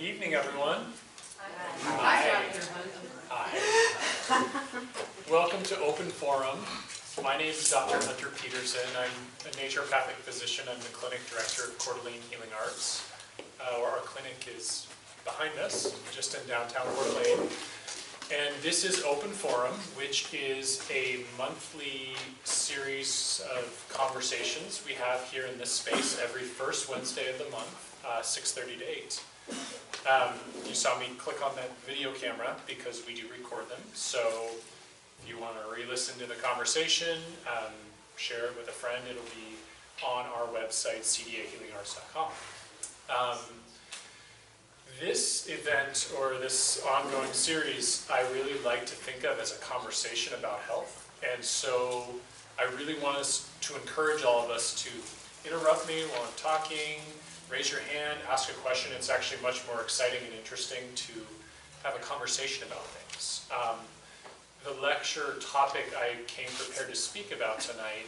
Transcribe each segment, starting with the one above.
evening, everyone. Hi. Hi. Welcome to Open Forum. My name is Dr. Hunter Peterson. I'm a naturopathic physician. I'm the clinic director of Coeur d'Alene Healing Arts. Our clinic is behind us, just in downtown Coeur d'Alene. And this is Open Forum, which is a monthly series of conversations we have here in this space every first Wednesday of the month, 6:30 to 8. You saw me click on that video camera because we do record them. So if you want to re-listen to the conversation, share it with a friend, it'll be on our website, cdahealingarts.com. This event, or this ongoing series, I really like to think of as a conversation about health. And so I really want us to encourage all of us to interrupt me while I'm talking, raise your hand, ask a question. It's actually much more exciting and interesting to have a conversation about things. The lecture topic I came prepared to speak about tonight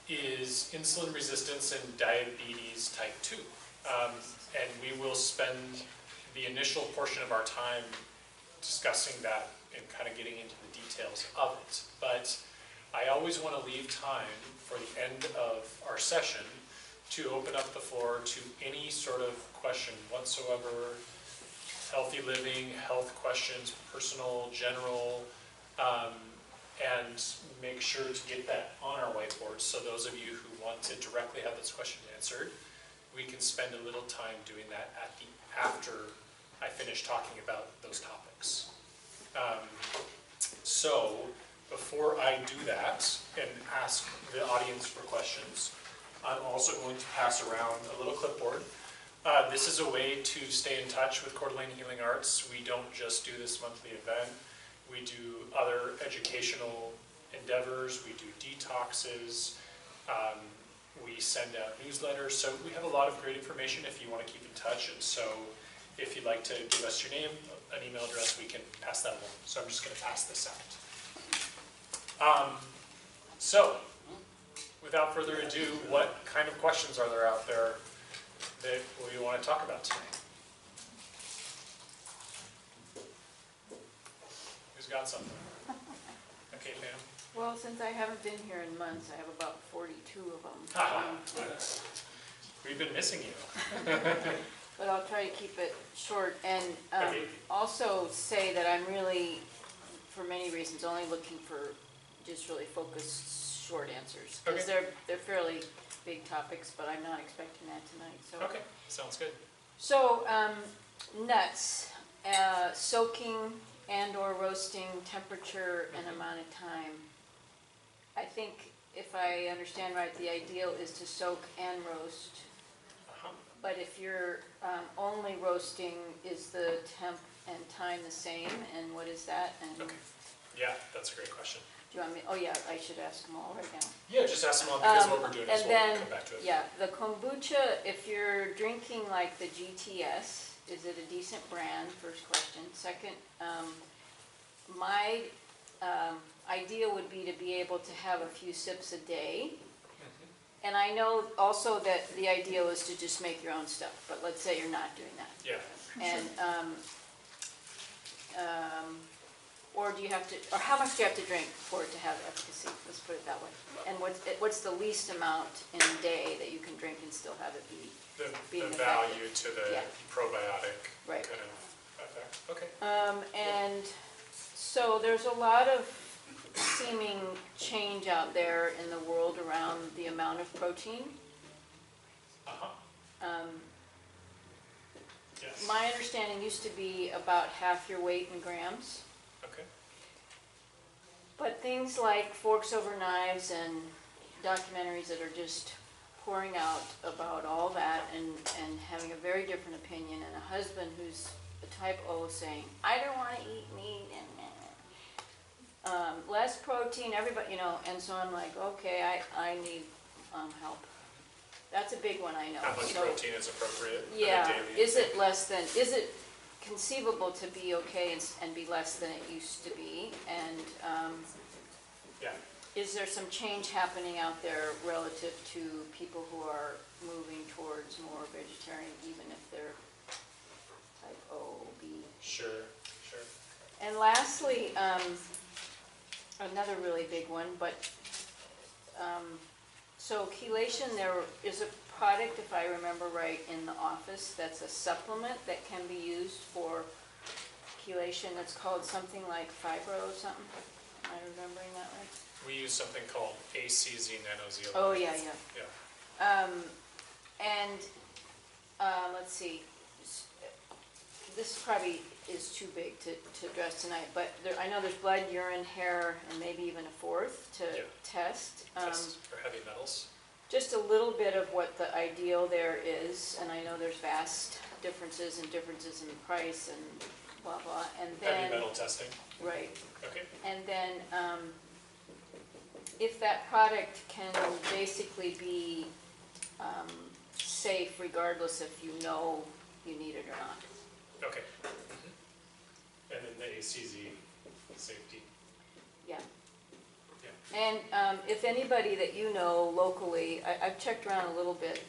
is insulin resistance and diabetes type 2. And we will spend the initial portion of our time discussing that and kind of getting into the details of it. But I always want to leave time for the end of our session to open up the floor to any sort of question whatsoever, healthy living, health questions, personal, general, and make sure to get that on our whiteboard. So those of you who want to directly have this question answered, we can spend a little time doing that after I finish talking about those topics. So before I do that and ask the audience for questions, I'm also going to pass around a little clipboard. This is a way to stay in touch with Coeur d'Alene Healing Arts. We don't just do this monthly event. We do other educational endeavors. We do detoxes. We send out newsletters. So we have a lot of great information if you want to keep in touch. And so if you'd like to give us your name, an email address, we can pass that along. So I'm just going to pass this out. So without further ado, what kind of questions are there out there that we want to talk about tonight? Who's got something? Okay, Pam. Well, since I haven't been here in months, I have about 42 of them. We've been missing you. But I'll try to keep it short and Okay. also say that I'm really, for many reasons, only looking for just really focused short answers. Because they're fairly big topics, but I'm not expecting that tonight. So. Okay, sounds good. So, nuts, soaking and or roasting, temperature and amount of time. I think if I understand right, the ideal is to soak and roast. But if you're only roasting, is the temp and time the same? And what is that? And Okay. Yeah, that's a great question. do you want me? Oh yeah, I should ask them all right now. Yeah, just ask them all because what we're doing is we'll come back to it. Yeah, the kombucha, if you're drinking like the GTS, is it a decent brand? First question. Second, my idea would be to be able to have a few sips a day. And I know also that the ideal is to just make your own stuff, but let's say you're not doing that. Yeah. And or do you have to, or how much do you have to drink for it to have efficacy? Let's put it that way. And what's the least amount in a day that you can drink and still have it be The value to the probiotic right. kind of effect. Okay. And so there's a lot of seeming change out there in the world around the amount of protein. Yes. My understanding used to be about half your weight in grams. Okay. But things like Forks Over Knives and documentaries that are just pouring out about all that and having a very different opinion, and a husband who's a type O saying, I don't want to eat meat, and less protein, everybody, and so I'm like, okay, I need help. That's a big one, I know. How much protein is appropriate? Yeah, on a daily is it conceivable to be okay and be less than it used to be? And yeah. is there some change happening out there relative to people who are moving towards more vegetarian, even if they're type OB. Sure, sure. And lastly, another really big one, but, so chelation, there is a product, if I remember right, in the office that's a supplement that can be used for chelation. It's called something like fibro something. Am I remembering that right? We use something called ACZ nanozeolite. Oh, yeah, yeah. Yeah. And let's see, this probably is too big to address tonight, but there, I know there's blood, urine, hair, and maybe even a fourth to Yeah. test. Test for heavy metals. Just a little bit of what the ideal there is, and I know there's vast differences in price and blah, blah, and then. Heavy metal testing. Right. Okay. And then, if that product can basically be safe regardless if you know you need it or not. Okay. Mm-hmm. And then the ACZ safety. Yeah. Yeah. And if anybody that you know locally, I've checked around a little bit.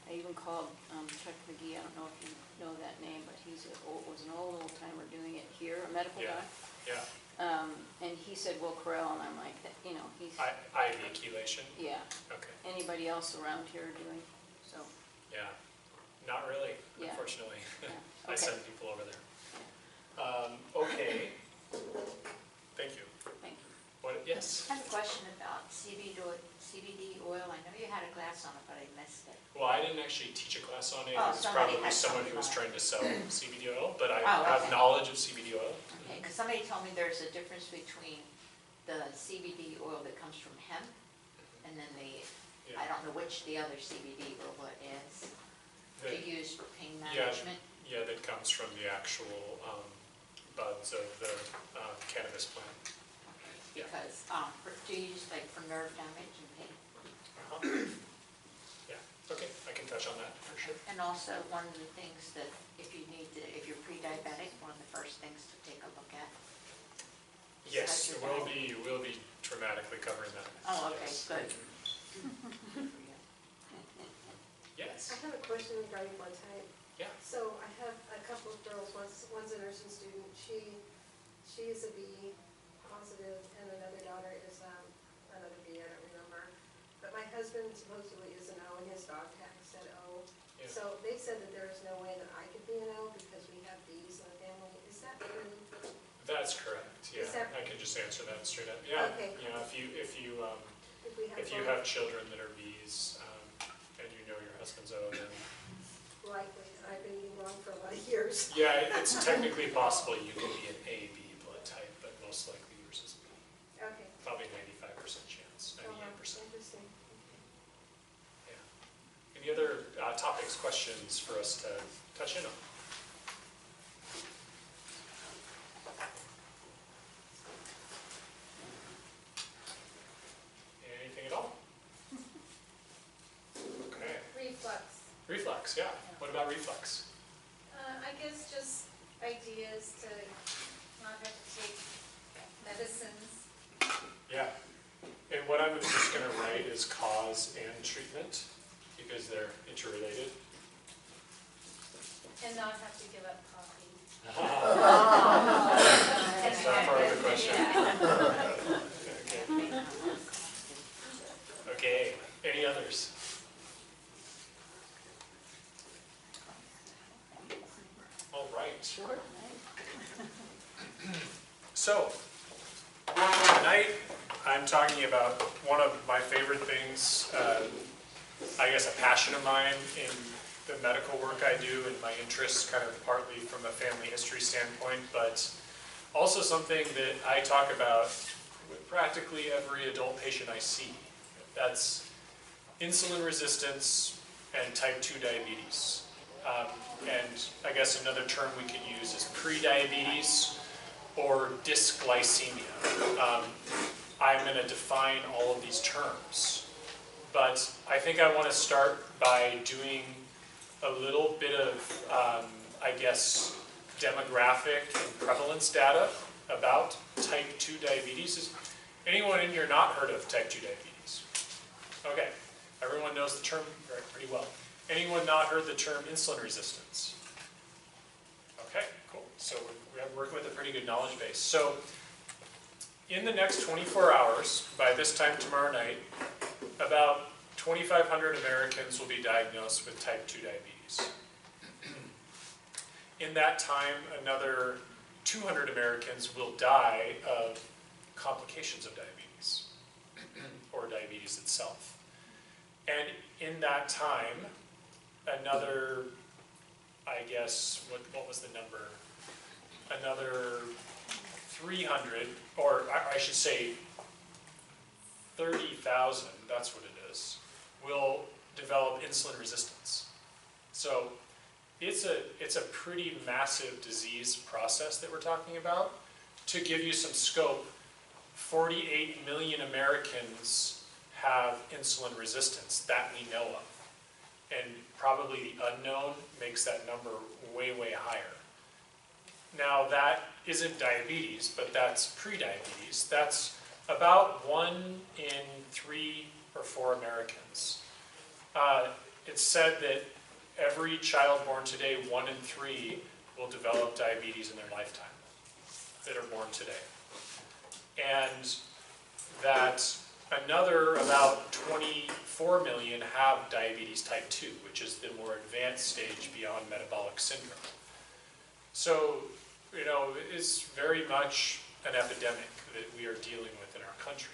I even called Chuck McGee. I don't know if you know that name, but was an old timer doing it here, a medical Yeah. guy. Yeah. And he said Will Correll, and I'm like, you know, he's, IV chelation. yeah. Okay. Anybody else around here doing, so, Yeah. Not really, Yeah. unfortunately. yeah. I Okay, send people over there. Okay. Thank you. thank you. What? Yes. I have a question about CBD oil. I know you had a class on it, but I missed it. Well, I didn't actually teach a class on it. Oh, It was somebody probably had someone who something was on it. trying to sell CBD oil, but I Oh, have okay. knowledge of CBD oil. Okay, because somebody told me there's a difference between the CBD oil that comes from hemp and then I Yeah. don't know which the other CBD oil is. To That- use for pain Yeah. management. Yeah, that comes from the actual buds of the cannabis plant. Okay, Yeah. because, do you use like for nerve damage and pain? Uh-huh. Yeah, okay, I can touch on that for sure. And also, one of the things that if you're pre-diabetic, one of the first things to take a look at. is Yes, how your we'll be dramatically covering that. Oh, okay, Yes. good. Yes, I have a question regarding blood type. yeah, So I have a couple of girls, one's a nursing student, she is a B positive, and another daughter is another B, I don't remember. But my husband supposedly is an O, and his dog tag said O. yeah. So they said that there is no way that I could be an O because we have Bs in the family. Is that true? That's correct, yeah. Is that- I can just answer that straight up. Yeah, Okay. you know, if you If we have have children that are Bs, and you know your husband's O, then, likely, I've been eating wrong for a lot of years. yeah, it's technically possible you can be an AB blood type, but most likely yours is B. Okay. Probably 95% chance, 98%. Interesting. Yeah. Any other topics, questions for us to touch in on? Anything at all? Okay. Reflux. Reflux, yeah. What about reflux? I guess just ideas to not have to take medicines. Yeah. And what I'm just going to write is cause and treatment because they're interrelated. And not have to give up coffee. That's not part of the question. Okay. Okay. Any others? All right. Sure. So, tonight I'm talking about one of my favorite things, I guess a passion of mine in the medical work I do and my interests kind of partly from a family history standpoint, but also something that I talk about with practically every adult patient I see. That's insulin resistance and type 2 diabetes. And I guess another term we could use is pre-diabetes or dysglycemia. I'm going to define all of these terms, but I think I want to start by doing a little bit of, I guess, demographic and prevalence data about type 2 diabetes. Has anyone in here not heard of type 2 diabetes? Okay, everyone knows the term pretty well. Anyone not heard the term insulin resistance? So we're working with a pretty good knowledge base. So in the next 24 hours, by this time tomorrow night, about 2,500 Americans will be diagnosed with type 2 diabetes. In that time, another 200 Americans will die of complications of diabetes, or diabetes itself. And in that time, another, I guess, what was the number? Another 300, or I should say 30,000, that's what it is, will develop insulin resistance. So it's a pretty massive disease process that we're talking about. To give you some scope, 48 million Americans have insulin resistance that we know of. And probably the unknown makes that number way, way higher. Now that isn't diabetes, but that's pre-diabetes. That's about 1 in 3 or 4 Americans. It's said that every child born today, 1 in 3 will develop diabetes in their lifetime that are born today. And that another about 24 million have diabetes type 2, which is the more advanced stage beyond metabolic syndrome. So, you know, it's very much an epidemic that we are dealing with in our country.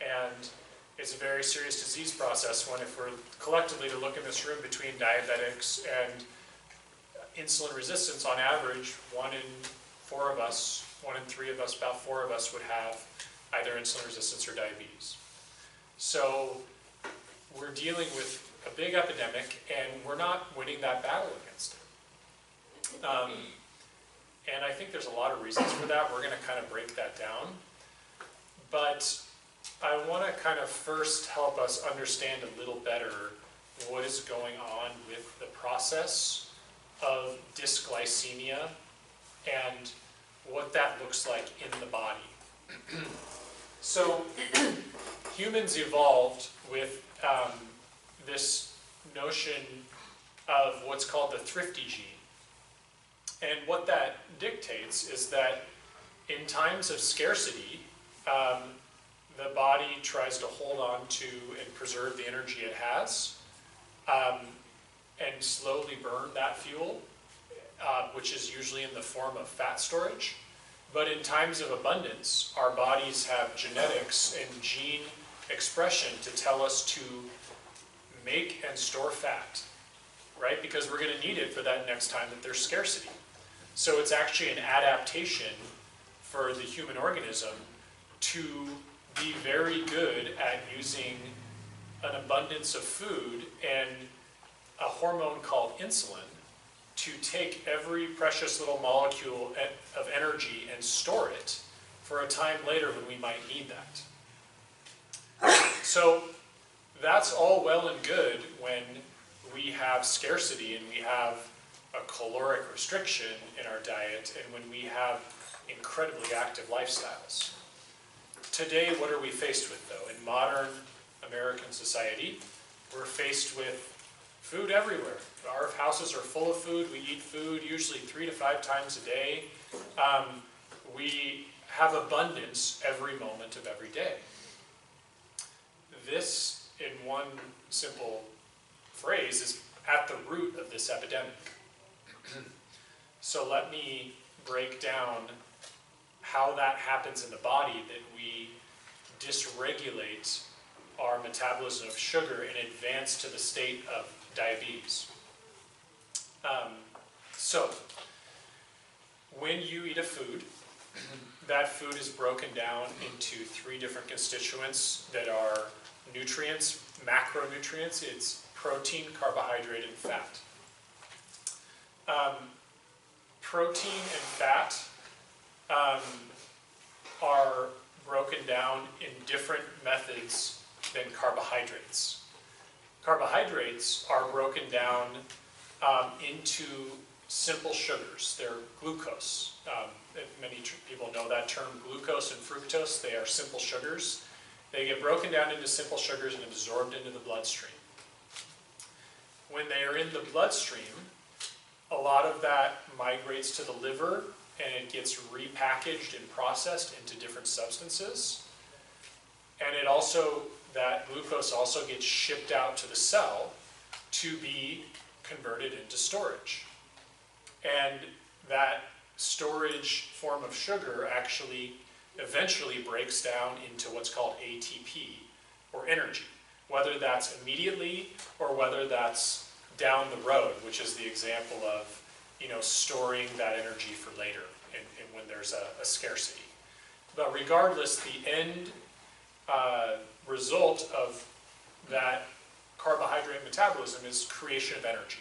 And it's a very serious disease process when, if we're collectively to look in this room between diabetics and insulin resistance, on average, 1 in 4 of us, 1 in 3 of us, about 4 of us would have either insulin resistance or diabetes. So we're dealing with a big epidemic, and we're not winning that battle against it. And I think there's a lot of reasons for that. We're going to kind of break that down. But I want to kind of first help us understand a little better what is going on with the process of dysglycemia and what that looks like in the body. So humans evolved with this notion of what's called the thrifty gene. And what that dictates is that in times of scarcity, the body tries to hold on to and preserve the energy it has, and slowly burn that fuel, which is usually in the form of fat storage. But in times of abundance, our bodies have genetics and gene expression to tell us to make and store fat, right? Because we're going to need it for that next time that there's scarcity. So it's actually an adaptation for the human organism to be very good at using an abundance of food and a hormone called insulin to take every precious little molecule of energy and store it for a time later when we might need that. So that's all well and good when we have scarcity and we have a caloric restriction in our diet and when we have incredibly active lifestyles. Today, what are we faced with, though? In modern American society, we're faced with food everywhere. Our houses are full of food. We eat food usually 3 to 5 times a day. We have abundance every moment of every day. This, in one simple phrase, is at the root of this epidemic. So let me break down how that happens in the body, that we dysregulate our metabolism of sugar and advance to the state of diabetes. So when you eat a food, that food is broken down into 3 different constituents that are nutrients, macronutrients. It's protein, carbohydrate, and fat. Protein and fat are broken down in different methods than carbohydrates. Carbohydrates are broken down into simple sugars. They're glucose. Many people know that term, glucose and fructose. They are simple sugars. They get broken down into simple sugars and absorbed into the bloodstream. When they are in the bloodstream, A lot of that migrates to the liver, and it gets repackaged and processed into different substances. And it also, that glucose also gets shipped out to the cell to be converted into storage. And that storage form of sugar actually eventually breaks down into what's called ATP, or energy, whether that's immediately or whether that's down the road, which is the example of, storing that energy for later and when there's a scarcity. But regardless, the end result of that carbohydrate metabolism is creation of energy.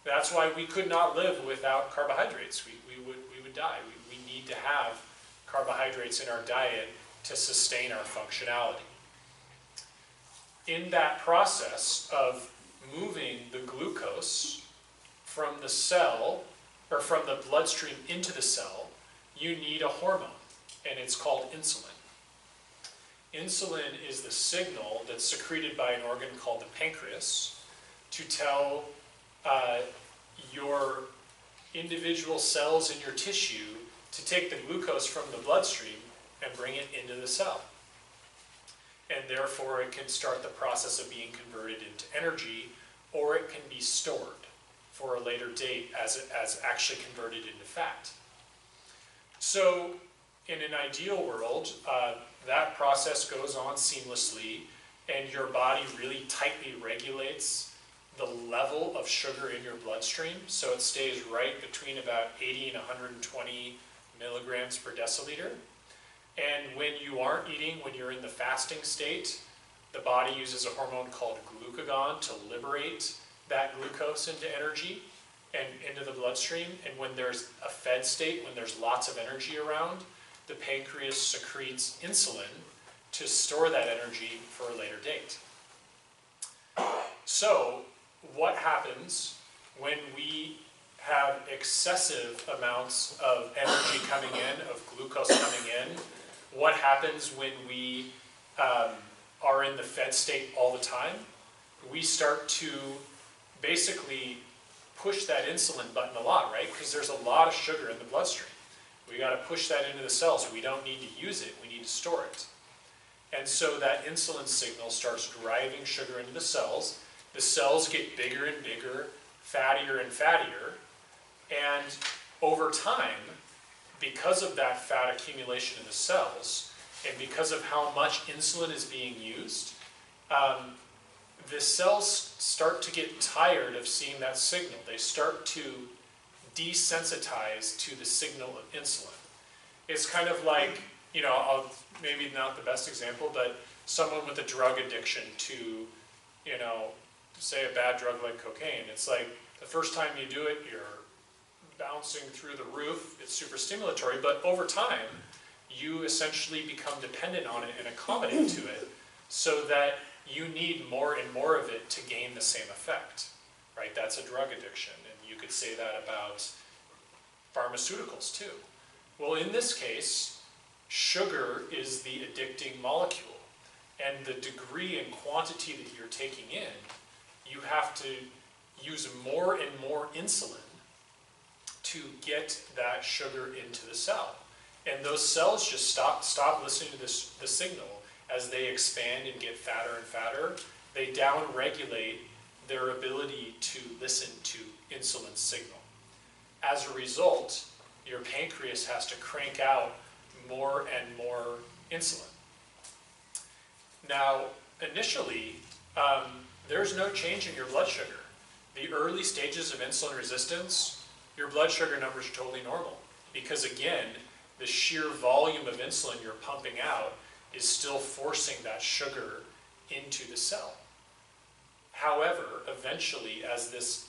That's why we could not live without carbohydrates. We would die. We need to have carbohydrates in our diet to sustain our functionality. In that process of moving the glucose from the cell, or from the bloodstream into the cell, you need a hormone, and it's called insulin. Insulin is the signal that's secreted by an organ called the pancreas to tell your individual cells in your tissue to take the glucose from the bloodstream and bring it into the cell. And therefore it can start the process of being converted into energy, or it can be stored for a later date as actually converted into fat. So in an ideal world, that process goes on seamlessly, and your body really tightly regulates the level of sugar in your bloodstream, so it stays right between about 80 and 120 milligrams per deciliter. And when you aren't eating, when you're in the fasting state, the body uses a hormone called glucagon to liberate that glucose into energy and into the bloodstream. And when there's a fed state, when there's lots of energy around, the pancreas secretes insulin to store that energy for a later date. So what happens when we have excessive amounts of energy coming in, of glucose coming in? What happens when we are in the fed state all the time? We start to basically push that insulin button a lot, right? Because there's a lot of sugar in the bloodstream. We got to push that into the cells. We don't need to use it, we need to store it. And so that insulin signal starts driving sugar into the cells. The cells get bigger and bigger, fattier and fattier, and over time, because of that fat accumulation in the cells, and because of how much insulin is being used, the cells start to get tired of seeing that signal. They start to desensitize to the signal of insulin. It's kind of like, maybe not the best example, but someone with a drug addiction to, say a bad drug like cocaine. It's like the first time you do it, you're bouncing through the roof, it's super stimulatory, but over time, you essentially become dependent on it and accommodate to it, so that you need more and more of it to gain the same effect, right? That's a drug addiction, and you could say that about pharmaceuticals too. Well, in this case, sugar is the addicting molecule, and the degree and quantity that you're taking in, you have to use more and more insulin to get that sugar into the cell. And those cells just stop listening to the signal. As they expand and get fatter and fatter, they downregulate their ability to listen to insulin signal. As a result, your pancreas has to crank out more and more insulin. Now, initially, there's no change in your blood sugar. The early stages of insulin resistance, your blood sugar numbers are totally normal, because again, the sheer volume of insulin you're pumping out is still forcing that sugar into the cell. However, eventually, as this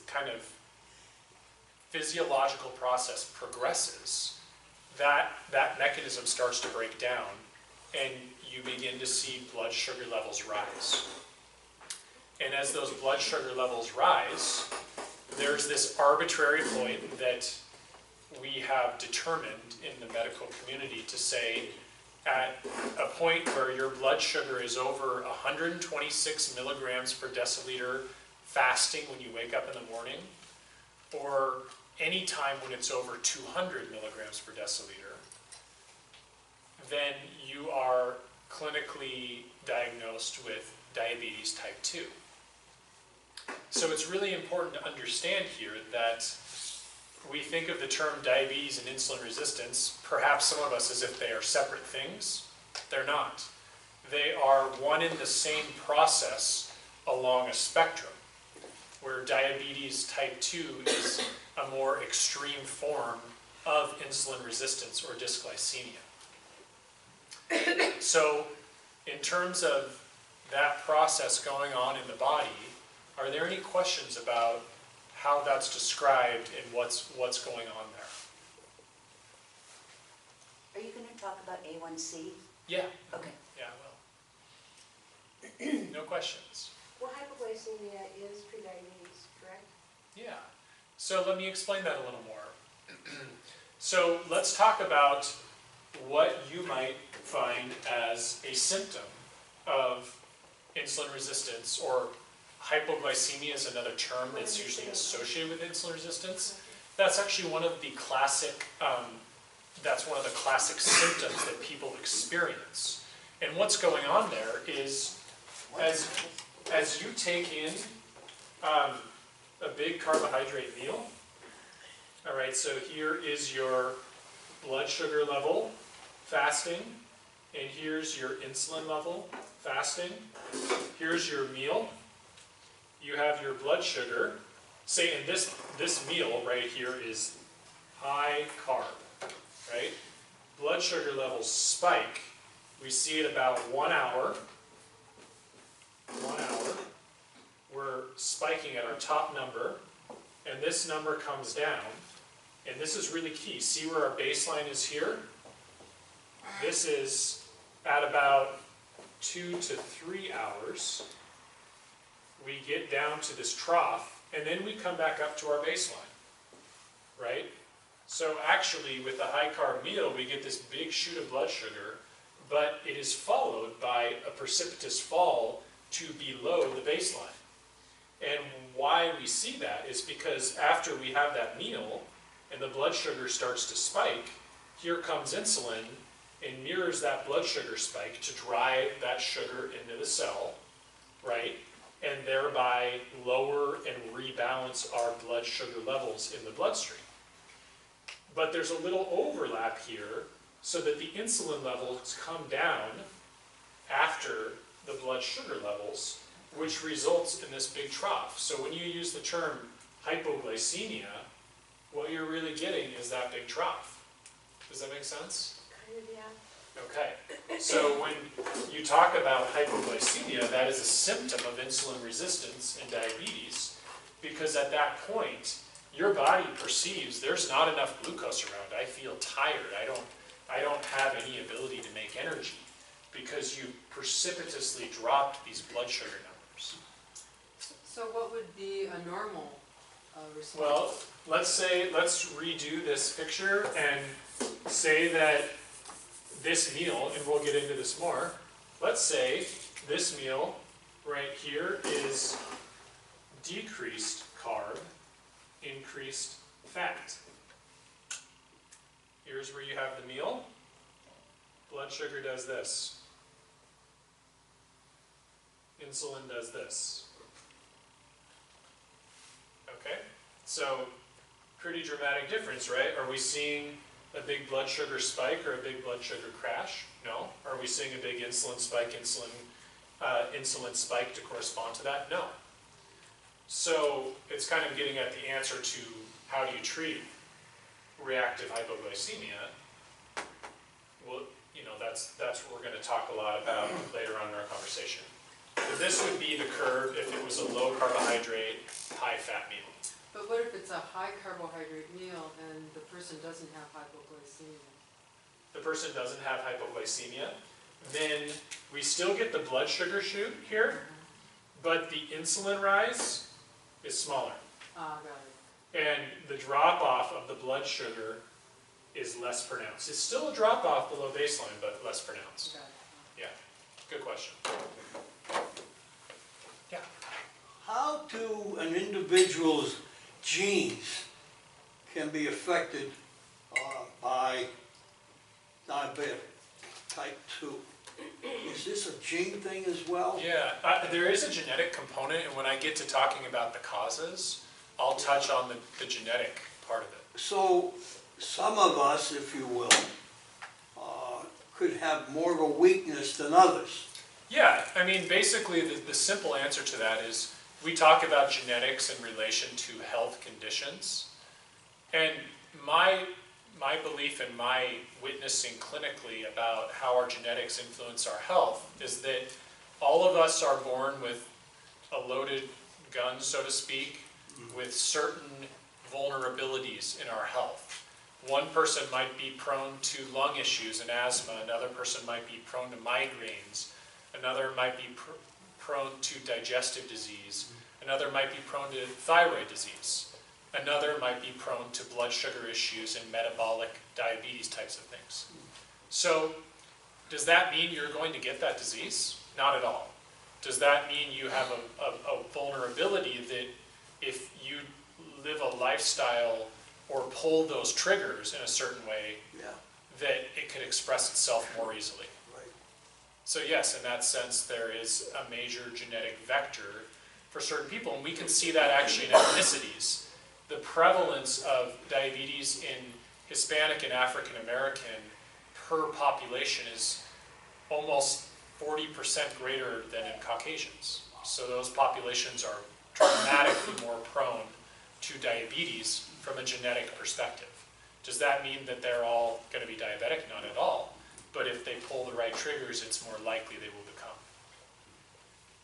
kind of physiological process progresses, that mechanism starts to break down, and you begin to see blood sugar levels rise. And as those blood sugar levels rise, there's this arbitrary point that we have determined in the medical community to say, at a point where your blood sugar is over 126 milligrams per deciliter fasting when you wake up in the morning, or any time when it's over 200 milligrams per deciliter, then you are clinically diagnosed with diabetes type 2. So it's really important to understand here that we think of the term diabetes and insulin resistance, perhaps some of us, as if they are separate things. They're not. They are one and the same process along a spectrum, where diabetes type 2 is a more extreme form of insulin resistance or dysglycemia. So, in terms of that process going on in the body, are there any questions about how that's described and what's going on there? Are you going to talk about A1C? Yeah. Okay. Yeah, I will. No questions. Well, hypoglycemia is prediabetes, correct? Yeah. So let me explain that a little more. So let's talk about what you might find as a symptom of insulin resistance, or hypoglycemia is another term that's usually associated with insulin resistance. That's actually one of the classic, symptoms that people experience. And what's going on there is, as you take in a big carbohydrate meal, all right, so here is your blood sugar level fasting, and here's your insulin level fasting. Here's your meal. You have your blood sugar. Say, and this meal right here is high carb, right? Blood sugar levels spike. We see it about 1 hour. 1 hour. We're spiking at our top number, and this number comes down. And this is really key. See where our baseline is here? This is at about 2 to 3 hours. We get down to this trough, and then we come back up to our baseline, right? So actually, with a high-carb meal, we get this big shoot of blood sugar, but it is followed by a precipitous fall to below the baseline. And why we see that is because after we have that meal, and the blood sugar starts to spike, here comes insulin and mirrors that blood sugar spike to drive that sugar into the cell, right? And thereby lower and rebalance our blood sugar levels in the bloodstream. But there's a little overlap here so that the insulin levels come down after the blood sugar levels, which results in this big trough. So when you use the term hypoglycemia, what you're really getting is that big trough. Does that make sense? Kind of, yeah. Okay. So when you talk about hypoglycemia, that is a symptom of insulin resistance and diabetes, because at that point, your body perceives there's not enough glucose around. I feel tired. I don't have any ability to make energy, because you precipitously dropped these blood sugar numbers. So what would be a normal response? Well, let's redo this picture and say that this meal, and we'll get into this more, let's say this meal right here is decreased carb, increased fat. Here's where you have the meal. Blood sugar does this. Insulin does this. Okay? So, pretty dramatic difference, right? Are we seeing a big blood sugar spike or a big blood sugar crash? No. Are we seeing a big insulin spike, insulin spike to correspond to that? No. So, it's kind of getting at the answer to how do you treat reactive hypoglycemia. Well, that's what we're going to talk a lot about later on in our conversation. So this would be the curve if it was a low carbohydrate, high fat meal. But what if it's a high carbohydrate meal and the person doesn't have hypoglycemia? The person doesn't have hypoglycemia, then we still get the blood sugar shoot here, but the insulin rise is smaller. Ah, got it. And the drop-off of the blood sugar is less pronounced. It's still a drop-off below baseline, but less pronounced. Got it. Good question. Yeah. How to an individual's genes can be affected by diabetic type 2. Is this a gene thing as well? Yeah, there is a genetic component, and when I get to talking about the causes, I'll touch on the genetic part of it. So some of us, if you will, could have more of a weakness than others. Yeah, I mean, basically the simple answer to that is we talk about genetics in relation to health conditions, and my belief and my witnessing clinically about how our genetics influence our health is that all of us are born with a loaded gun, so to speak, with certain vulnerabilities in our health. One person might be prone to lung issues and asthma, another person might be prone to migraines, another might be prone to digestive disease, another might be prone to thyroid disease. Another might be prone to blood sugar issues and metabolic diabetes types of things. So, does that mean you're going to get that disease? Not at all. Does that mean you have a vulnerability that if you live a lifestyle or pull those triggers in a certain way, that it could express itself more easily? Right. So yes, in that sense, there is a major genetic vector for certain people, and we can see that actually in ethnicities. The prevalence of diabetes in Hispanic and African American per population is almost 40% greater than in Caucasians. So those populations are dramatically more prone to diabetes from a genetic perspective. Does that mean that they're all going to be diabetic? Not at all. But if they pull the right triggers, it's more likely they will become.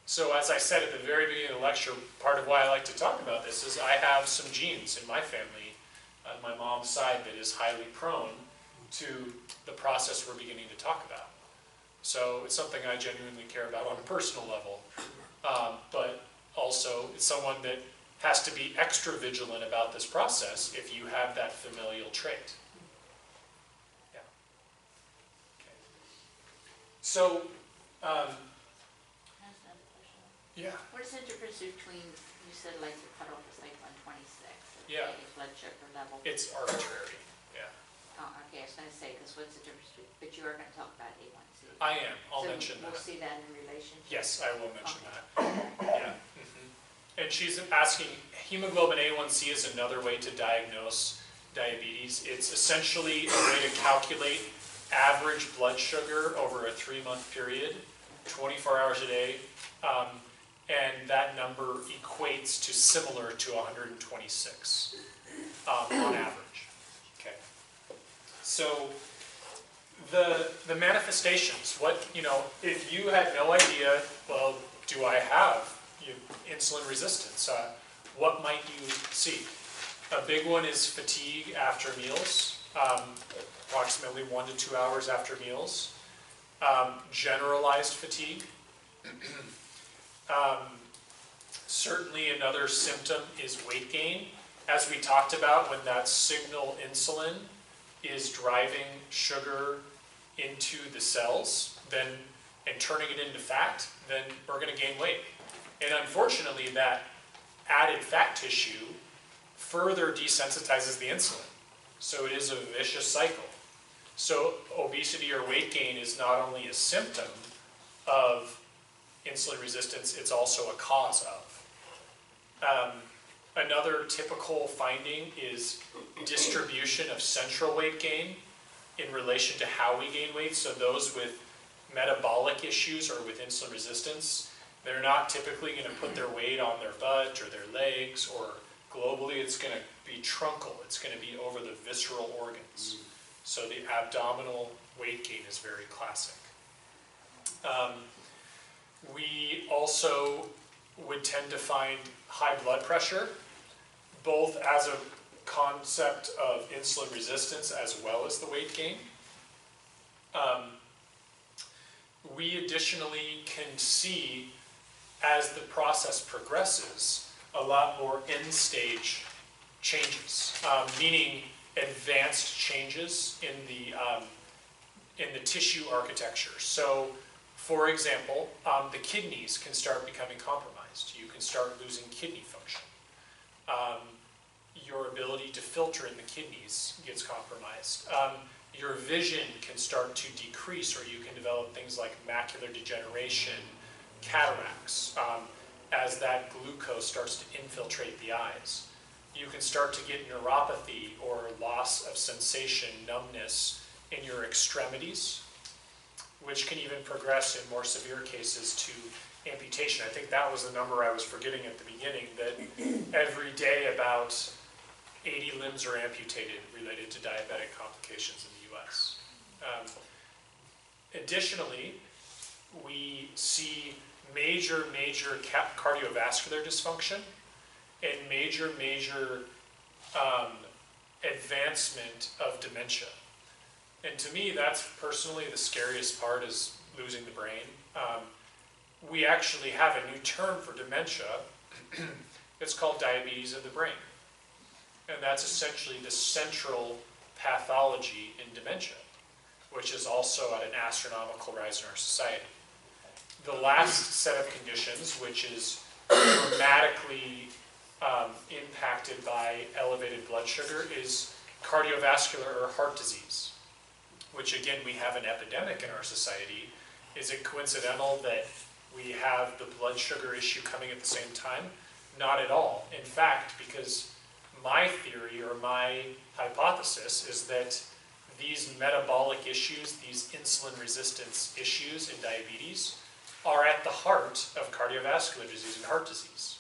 So as I said at the very beginning of the lecture, part of why I like to talk about this is I have some genes in my family, on my mom's side, that is highly prone to the process we're beginning to talk about. So it's something I genuinely care about on a personal level, but also it's someone that has to be extra vigilant about this process if you have that familial trait. Yeah. Okay. So, yeah. What is the difference between, you said like the cutoff is like 126, Yeah. blood sugar level? It's arbitrary, yeah. Oh, okay, I was gonna say, because what's the difference, but you are gonna talk about A1C. I am, I'll mention So we'll that. see that in relation to. Yes, I will mention Okay. that, yeah. And she's asking, hemoglobin A1C is another way to diagnose diabetes. It's essentially a way to calculate average blood sugar over a 3-month period, 24 hours a day. And that number equates to similar to 126 on average. Okay. So the manifestations, if you had no idea, well, do I have insulin resistance? What might you see? A big one is fatigue after meals, approximately 1 to 2 hours after meals. Generalized fatigue. Certainly another symptom is weight gain. As we talked about, when that signal insulin is driving sugar into the cells and turning it into fat, then we're going to gain weight. And unfortunately, that added fat tissue further desensitizes the insulin. So it is a vicious cycle. So obesity or weight gain is not only a symptom of insulin resistance, it's also a cause of. Another typical finding is distribution of central weight gain in relation to how we gain weight. So those with metabolic issues or with insulin resistance, they're not typically going to put their weight on their butt or their legs, or globally it's going to be truncal. It's going to be over the visceral organs. So the abdominal weight gain is very classic. We also would tend to find high blood pressure, both as a concept of insulin resistance as well as the weight gain. We additionally can see, as the process progresses, a lot more end-stage changes, meaning advanced changes in the tissue architecture. So, for example, the kidneys can start becoming compromised. You can start losing kidney function. Your ability to filter in the kidneys gets compromised. Your vision can start to decrease, or you can develop things like macular degeneration, cataracts, as that glucose starts to infiltrate the eyes. You can start to get neuropathy or loss of sensation, numbness in your extremities, which can even progress in more severe cases to amputation. I think that was the number I was forgetting at the beginning, that every day about 80 limbs are amputated related to diabetic complications in the US. Additionally, we see major cardiovascular dysfunction and major advancement of dementia. And to me, that's personally the scariest part, is losing the brain. We actually have a new term for dementia. It's called diabetes of the brain. And that's essentially the central pathology in dementia, which is also at an astronomical rise in our society. The last set of conditions, which is dramatically impacted by elevated blood sugar, is cardiovascular or heart disease, which again, we have an epidemic in our society. Is it coincidental that we have the blood sugar issue coming at the same time? Not at all. In fact, because my theory or my hypothesis is that these metabolic issues, these insulin resistance issues in diabetes, are at the heart of cardiovascular disease and heart disease.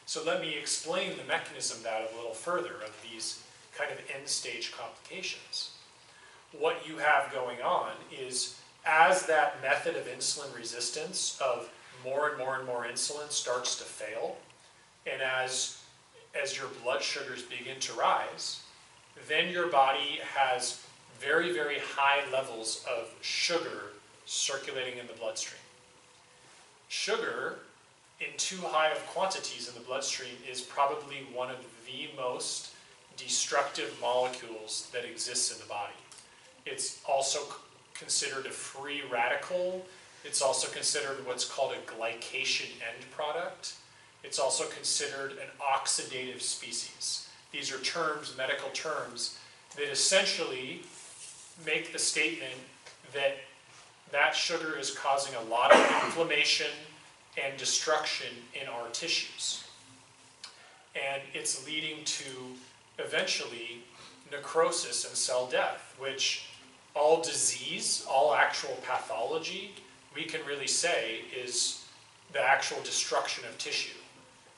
So let me explain the mechanism of that a little further, of these kind of end-stage complications. What you have going on is, as that method of insulin resistance, of more and more insulin, starts to fail, and as your blood sugars begin to rise, then your body has very high levels of sugar circulating in the bloodstream. Sugar in too high of quantities in the bloodstream is probably one of the most destructive molecules that exists in the body. It's also considered a free radical. It's also considered what's called a glycation end product. It's also considered an oxidative species. These are terms, medical terms, that essentially make the statement that that sugar is causing a lot of inflammation and destruction in our tissues. And it's leading to, eventually, necrosis and cell death, which all disease, all actual pathology, we can really say is the actual destruction of tissue.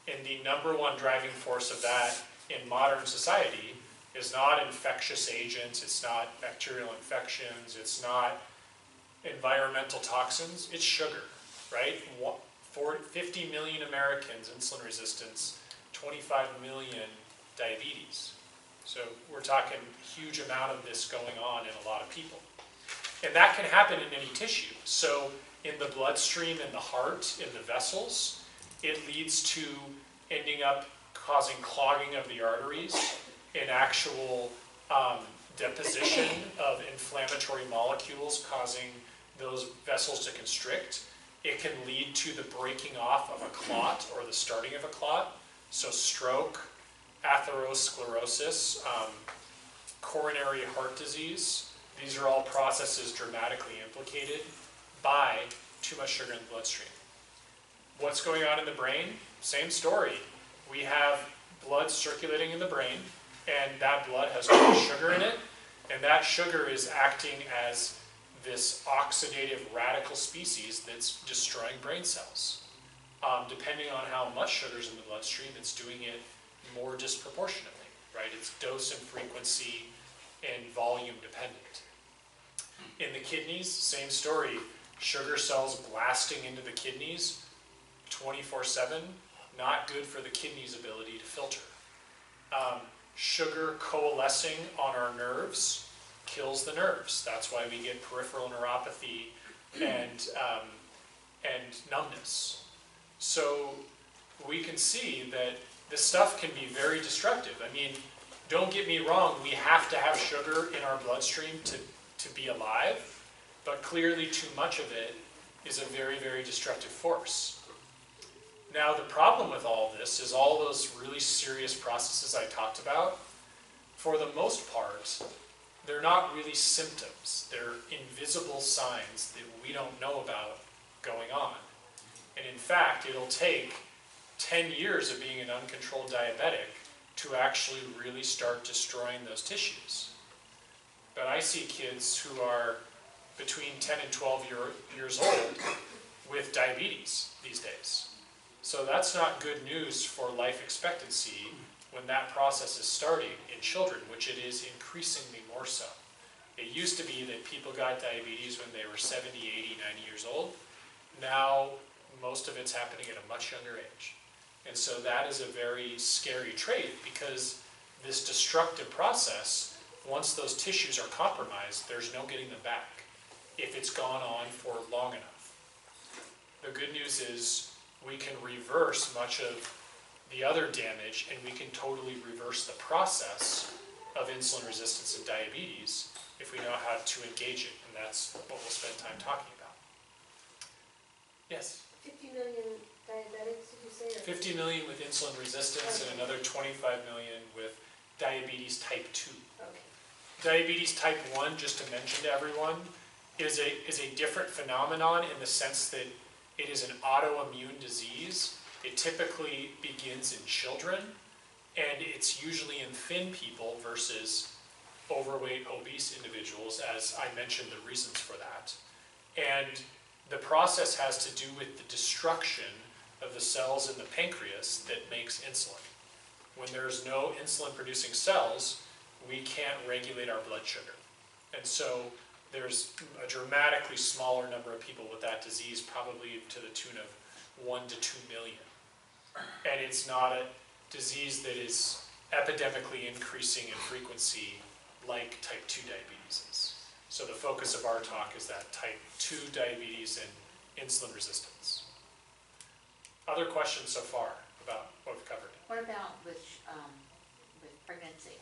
And the number one driving force of that in modern society is not infectious agents, it's not bacterial infections, it's not environmental toxins, it's sugar, right? 50 million Americans insulin resistance, 25 million diabetes. So we're talking huge amount of this going on in a lot of people. And that can happen in any tissue. So in the bloodstream, in the heart, in the vessels, it leads to ending up causing clogging of the arteries, and actual deposition of inflammatory molecules causing those vessels to constrict. It can lead to the breaking off of a clot or the starting of a clot. So stroke, atherosclerosis, coronary heart disease, these are all processes dramatically implicated by too much sugar in the bloodstream. What's going on in the brain? Same story. We have blood circulating in the brain, and that blood has too much sugar in it, and that sugar is acting as this oxidative radical species that's destroying brain cells. Depending on how much sugar is in the bloodstream, it's doing it more disproportionately, right? It's dose and frequency and volume dependent. In the kidneys, same story. Sugar cells blasting into the kidneys 24/7, not good for the kidney's ability to filter. Sugar coalescing on our nerves kills the nerves. That's why we get peripheral neuropathy and numbness. So we can see that this stuff can be very destructive. I mean, don't get me wrong, we have to have sugar in our bloodstream to be alive, but clearly too much of it is a very destructive force. Now, the problem with all this is all those really serious processes I talked about, for the most part, they're not really symptoms. They're invisible signs that we don't know about going on. And in fact, it'll take 10 years of being an uncontrolled diabetic to actually really start destroying those tissues. But I see kids who are between 10 and 12 years old with diabetes these days. So that's not good news for life expectancy when that process is starting in children, which it is increasingly more so. It used to be that people got diabetes when they were 70, 80, 90 years old. Now, most of it's happening at a much younger age. And so that is a very scary trait, because this destructive process, once those tissues are compromised, there's no getting them back if it's gone on for long enough. The good news is we can reverse much of the other damage, and we can totally reverse the process of insulin resistance and diabetes if we know how to engage it, and that's what we'll spend time talking about. Yes? 50 million diabetics, did you say? Or 50 million with insulin resistance and another 25 million with diabetes type 2. Okay. Diabetes type 1, just to mention to everyone, is a different phenomenon in the sense that it is an autoimmune disease. It typically begins in children, and it's usually in thin people versus overweight, obese individuals, as I mentioned the reasons for that. And the process has to do with the destruction of the cells in the pancreas that makes insulin. When there's no insulin-producing cells, we can't regulate our blood sugar. And so there's a dramatically smaller number of people with that disease, probably to the tune of 1 to 2 million. And it's not a disease that is epidemically increasing in frequency like type 2 diabetes is. So the focus of our talk is that type 2 diabetes and insulin resistance. Other questions so far about what we've covered? What about with pregnancy?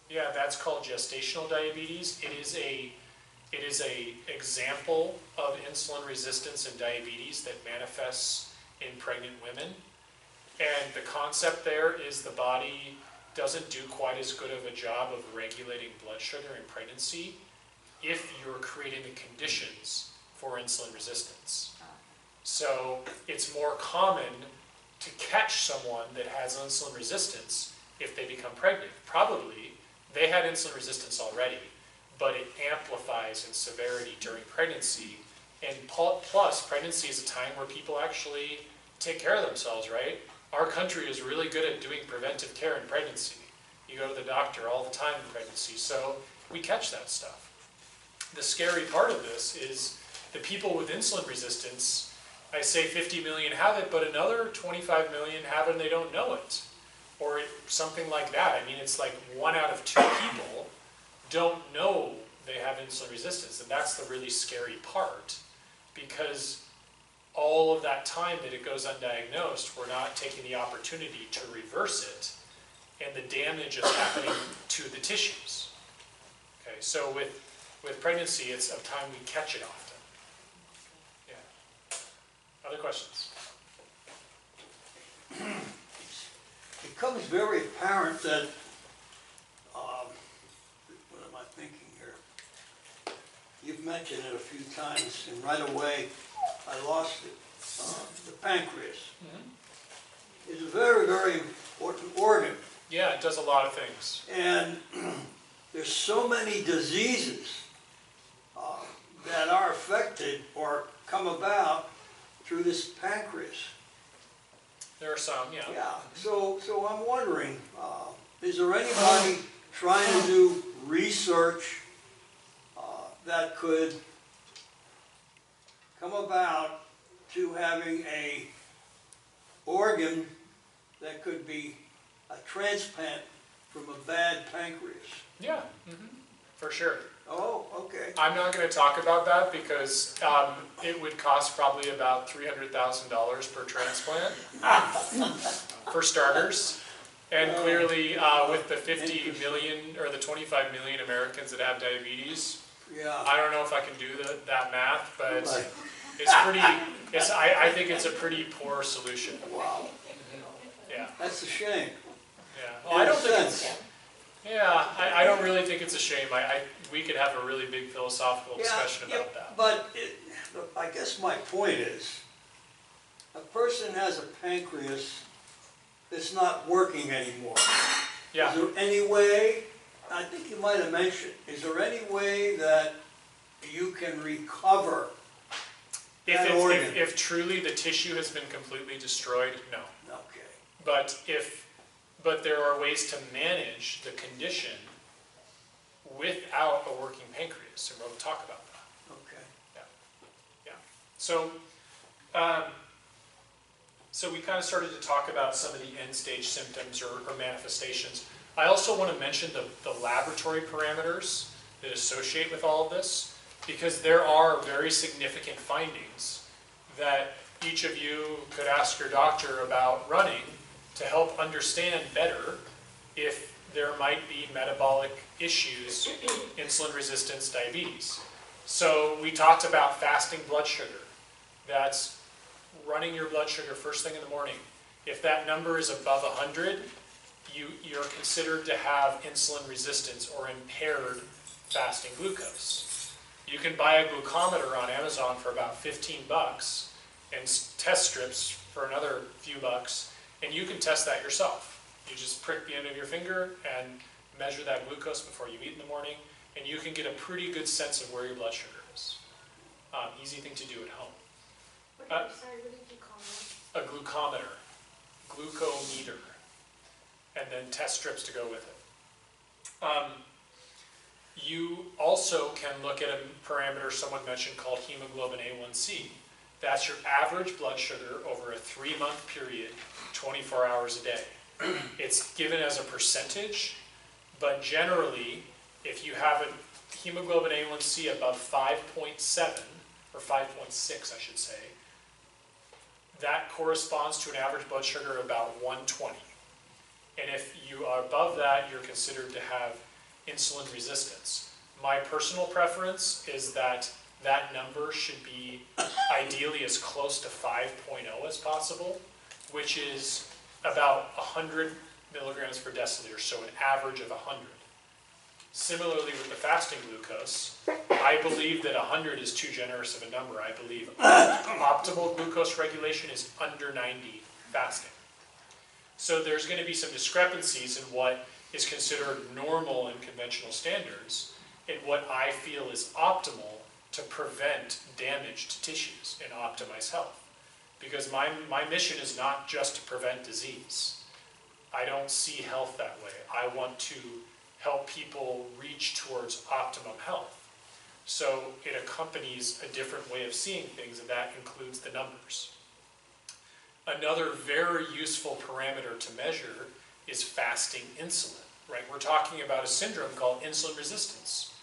Yeah, that's called gestational diabetes. It is a example of insulin resistance and diabetes that manifests in pregnant women. And the concept there is the body doesn't do quite as good of a job of regulating blood sugar in pregnancy if you're creating the conditions for insulin resistance. So it's more common to catch someone that has insulin resistance if they become pregnant. Probably they had insulin resistance already, but it amplifies in severity during pregnancy. And plus, pregnancy is a time where people actually take care of themselves, right? Our country is really good at doing preventive care in pregnancy. You go to the doctor all the time in pregnancy, so we catch that stuff. The scary part of this is the people with insulin resistance, I say 50 million have it, but another 25 million have it and they don't know it. Or something like that. I mean, it's like 1 out of 2 people don't know they have insulin resistance. And that's the really scary part, because all of that time that it goes undiagnosed, we're not taking the opportunity to reverse it, and the damage is happening to the tissues. Okay, so with pregnancy, it's a time we catch it often. Yeah. Other questions? It becomes very apparent that, what am I thinking here? You've mentioned it a few times, and right away I lost it. The pancreas is a very, very important organ. Yeah, it does a lot of things. And there's so many diseases that are affected or come about through this pancreas. There are some, yeah. Yeah, so I'm wondering, is there anybody trying to do research that could come about to having a organ that could be a transplant from a bad pancreas? Yeah, for sure. Oh, okay. I'm not going to talk about that because it would cost probably about $300,000 per transplant, for starters. And clearly, with the 50 million or the 25 million Americans that have diabetes, Yeah. I don't know if I can do that math, but Right. it's I think it's a pretty poor solution. Wow, Yeah, that's a shame. yeah. Well, I don't In a think sense. yeah, I don't really think it's a shame. We could have a really big philosophical Yeah, discussion yeah, about that. But I guess my point is, a person has a pancreas that's not working anymore. Yeah. Is there any way, I think you might have mentioned, is there any way that you can recover that organ? If truly the tissue has been completely destroyed, no. Okay, But there are ways to manage the condition without a working pancreas, and we'll talk about that. okay. Yeah. So, so we kind of started to talk about some of the end-stage symptoms or manifestations. I also want to mention the laboratory parameters that associate with all of this, because there are very significant findings that each of you could ask your doctor about running to help understand better if there might be metabolic issues, insulin resistance, diabetes. So we talked about fasting blood sugar. That's running your blood sugar first thing in the morning. If that number is above 100, you're considered to have insulin resistance or impaired fasting glucose. You can buy a glucometer on Amazon for about 15 bucks and test strips for another few bucks, and you can test that yourself. You just prick the end of your finger and measure that glucose before you eat in the morning, and you can get a pretty good sense of where your blood sugar is. Easy thing to do at home. Sorry, what did you call it? A glucometer, glucometer, and then test strips to go with it. You also can look at a parameter someone mentioned called hemoglobin A1C. That's your average blood sugar over a 3-month period, 24 hours a day. It's given as a percentage, but generally, if you have a hemoglobin A1C above 5.7, or 5.6 I should say, that corresponds to an average blood sugar of about 120. And if you are above that, you're considered to have insulin resistance. My personal preference is that that number should be ideally as close to 5.0 as possible, which is about 100 milligrams per deciliter, so an average of 100. Similarly with the fasting glucose, I believe that 100 is too generous of a number. I believe optimal glucose regulation is under 90 fasting. So there's going to be some discrepancies in what is considered normal in conventional standards and what I feel is optimal to prevent damage to tissues and optimize health. Because my mission is not just to prevent disease. I don't see health that way. I want to help people reach towards optimum health. So it accompanies a different way of seeing things, and that includes the numbers. Another very useful parameter to measure is fasting insulin, right? We're talking about a syndrome called insulin resistance,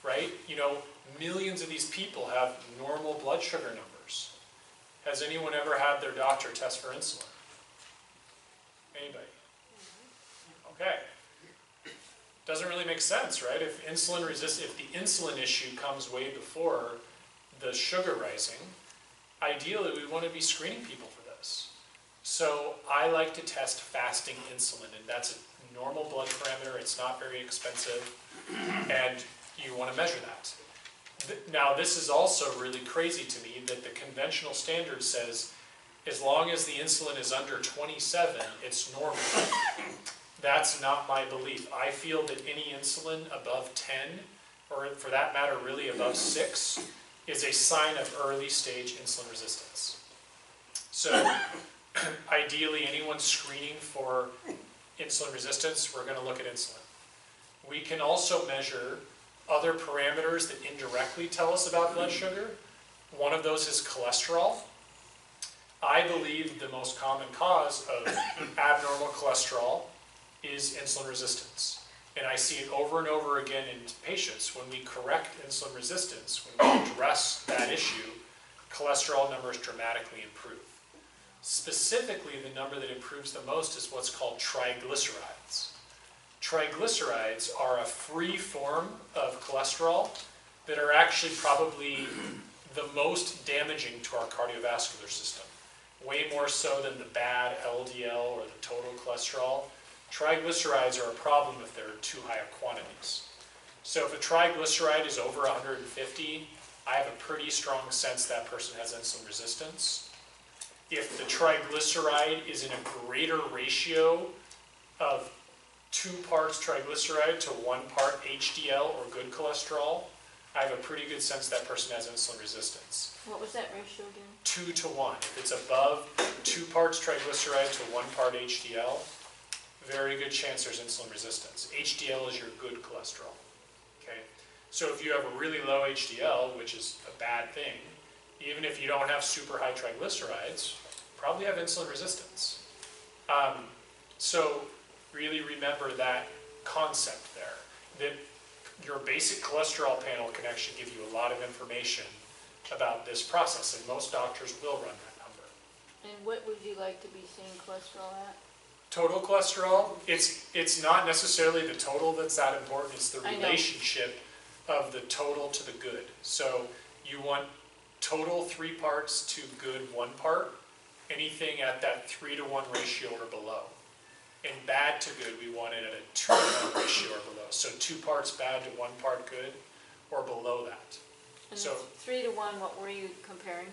right? You know, millions of these people have normal blood sugar numbers. Has anyone ever had their doctor test for insulin? Anybody? Okay. Doesn't really make sense, right? If the insulin issue comes way before the sugar rising, ideally we want to be screening people for this. So I like to test fasting insulin, and that's a normal blood parameter. It's not very expensive, and you want to measure that. Now, this is also really crazy to me that the conventional standard says as long as the insulin is under 27, it's normal. That's not my belief. I feel that any insulin above 10, or for that matter really above 6, is a sign of early stage insulin resistance. So ideally anyone screening for insulin resistance, we're going to look at insulin. We can also measure other parameters that indirectly tell us about blood sugar. One of those is cholesterol. I believe the most common cause of abnormal cholesterol is insulin resistance. And I see it over and over again in patients. When we correct insulin resistance, when we address that issue, cholesterol numbers dramatically improve. Specifically, the number that improves the most is what's called triglycerides. Triglycerides are a free form of cholesterol that are actually probably the most damaging to our cardiovascular system. Way more so than the bad LDL or the total cholesterol. Triglycerides are a problem if they're too high of quantities. So if a triglyceride is over 150, I have a pretty strong sense that person has insulin resistance. If the triglyceride is in a greater ratio of 2 parts triglyceride to 1 part HDL or good cholesterol, I have a pretty good sense that person has insulin resistance. What was that ratio again? 2 to 1. If it's above 2 parts triglyceride to 1 part HDL, very good chance there's insulin resistance. HDL is your good cholesterol. Okay? So if you have a really low HDL, which is a bad thing, even if you don't have super high triglycerides, probably have insulin resistance. So really remember that concept there, that your basic cholesterol panel can actually give you a lot of information about this process, and most doctors will run that number. And what would you like to be seeing cholesterol at? Total cholesterol, it's not necessarily the total that's that important, it's the I know. relationship of the total to the good. So you want total 3 parts to good 1 part, anything at that 3 to 1 ratio or below. And bad to good, we want it at a 2 to 1 ratio or below. So 2 parts bad to 1 part good, or below that. And So 3 to 1, what were you comparing?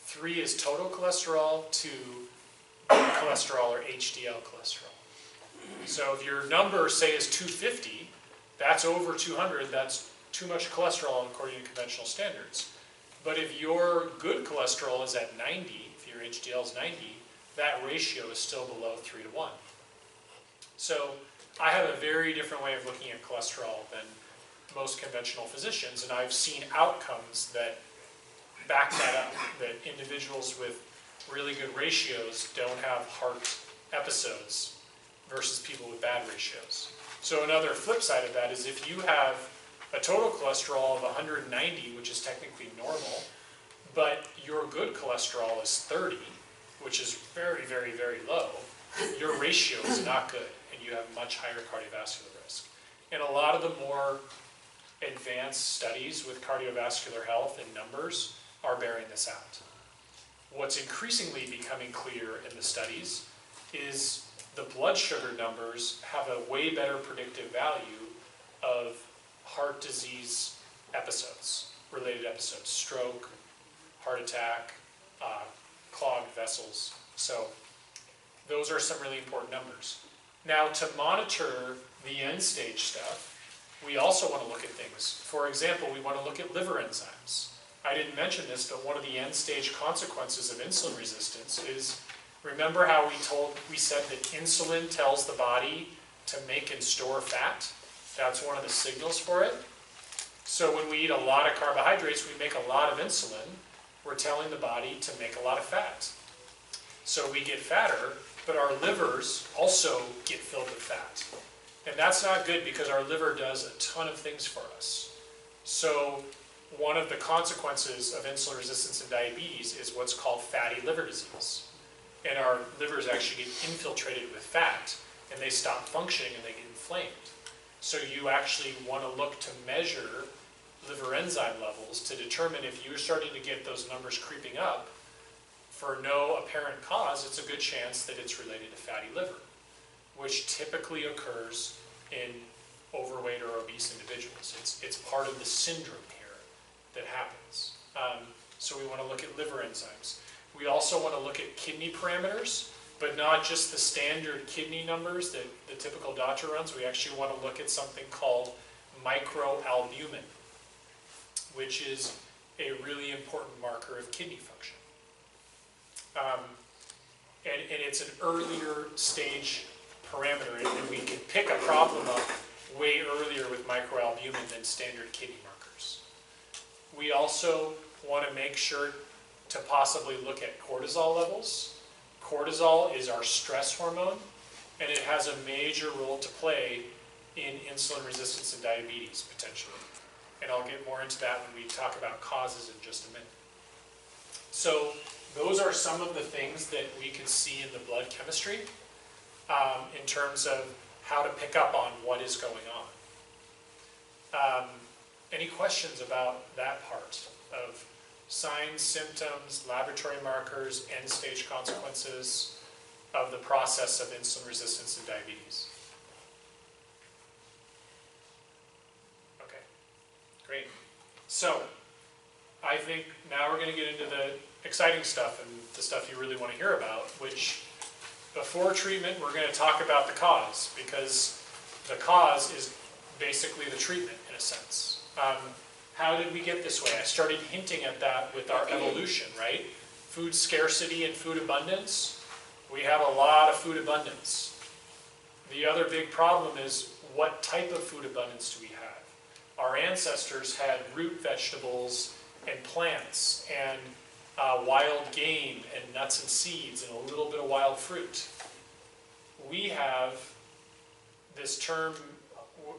3 is total cholesterol to good cholesterol or HDL cholesterol. So if your number, say, is 250, that's over 200, that's too much cholesterol according to conventional standards. But if your good cholesterol is at 90, if your HDL is 90, that ratio is still below 3 to 1. So I have a very different way of looking at cholesterol than most conventional physicians, and I've seen outcomes that back that up, that individuals with really good ratios don't have heart episodes versus people with bad ratios. So another flip side of that is if you have a total cholesterol of 190, which is technically normal, but your good cholesterol is 30, which is very, very, very low, your ratio is not good, and you have much higher cardiovascular risk. And a lot of the more advanced studies with cardiovascular health and numbers are bearing this out. What's increasingly becoming clear in the studies is the blood sugar numbers have a way better predictive value of heart disease episodes, related episodes, stroke, heart attack, clogged vessels. So those are some really important numbers. Now, to monitor the end stage stuff, we also want to look at things. For example, we want to look at liver enzymes. I didn't mention this, but one of the end stage consequences of insulin resistance is, remember how we said that insulin tells the body to make and store fat? That's one of the signals for it. So when we eat a lot of carbohydrates, we make a lot of insulin. We're telling the body to make a lot of fat. So we get fatter, but our livers also get filled with fat. And that's not good because our liver does a ton of things for us. So one of the consequences of insulin resistance and diabetes is what's called fatty liver disease. And our livers actually get infiltrated with fat, and they stop functioning and they get inflamed. So you actually want to look to measure liver enzyme levels to determine if you're starting to get those numbers creeping up. For no apparent cause, it's a good chance that it's related to fatty liver, which typically occurs in overweight or obese individuals. It's part of the syndrome here that happens. So we want to look at liver enzymes. We also want to look at kidney parameters, but not just the standard kidney numbers that the typical doctor runs. We actually want to look at something called microalbumin, which is a really important marker of kidney function. And it's an earlier stage parameter, and we can pick a problem up way earlier with microalbumin than standard kidney markers. We also want to make sure to possibly look at cortisol levels. Cortisol is our stress hormone, and it has a major role to play in insulin resistance and diabetes, potentially. And I'll get more into that when we talk about causes in just a minute. So those are some of the things that we can see in the blood chemistry in terms of how to pick up on what is going on. Any questions about that part of signs, symptoms, laboratory markers, end-stage consequences of the process of insulin resistance in diabetes? Okay, great. So, I think now we're going to get into the exciting stuff and the stuff you really want to hear about, which before treatment, we're going to talk about the cause, because the cause is basically the treatment in a sense. How did we get this way? I started hinting at that with our evolution, right? Food scarcity and food abundance. We have a lot of food abundance. The other big problem is, what type of food abundance do we have? Our ancestors had root vegetables and plants and wild game and nuts and seeds and a little bit of wild fruit. We have this term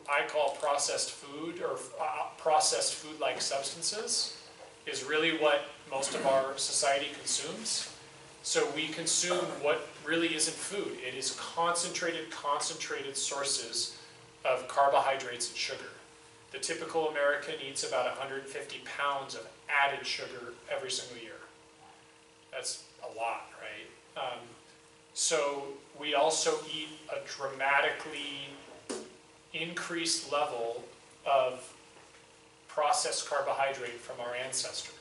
I call processed food, or processed food-like substances, is really what most of our society consumes. So we consume what really isn't food. It is concentrated sources of carbohydrates and sugar. The typical American eats about 150 pounds of added sugar every single year. That's a lot, right? So we also eat a dramatically increased level of processed carbohydrate from our ancestors.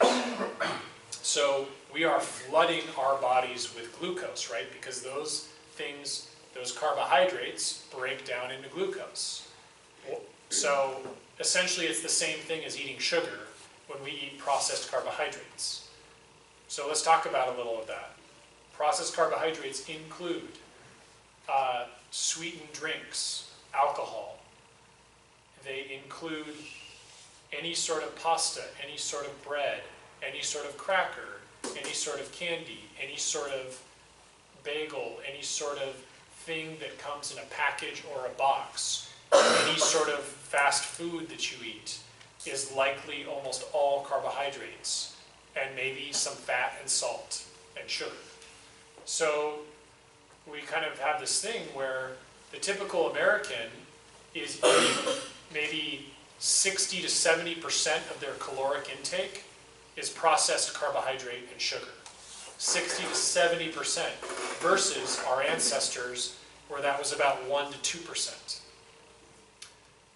So we are flooding our bodies with glucose, right? Because those things, those carbohydrates, break down into glucose. So essentially it's the same thing as eating sugar when we eat processed carbohydrates. So let's talk about a little of that. Processed carbohydrates include sweetened drinks, alcohol. They include any sort of pasta, any sort of bread, any sort of cracker, any sort of candy, any sort of bagel, any sort of thing that comes in a package or a box, any sort of fast food that you eat is likely almost all carbohydrates, and maybe some fat and salt and sugar. So we kind of have this thing where the typical American is eating maybe 60 to 70% of their caloric intake is processed carbohydrate and sugar. 60 to 70% versus our ancestors where that was about 1 to 2%.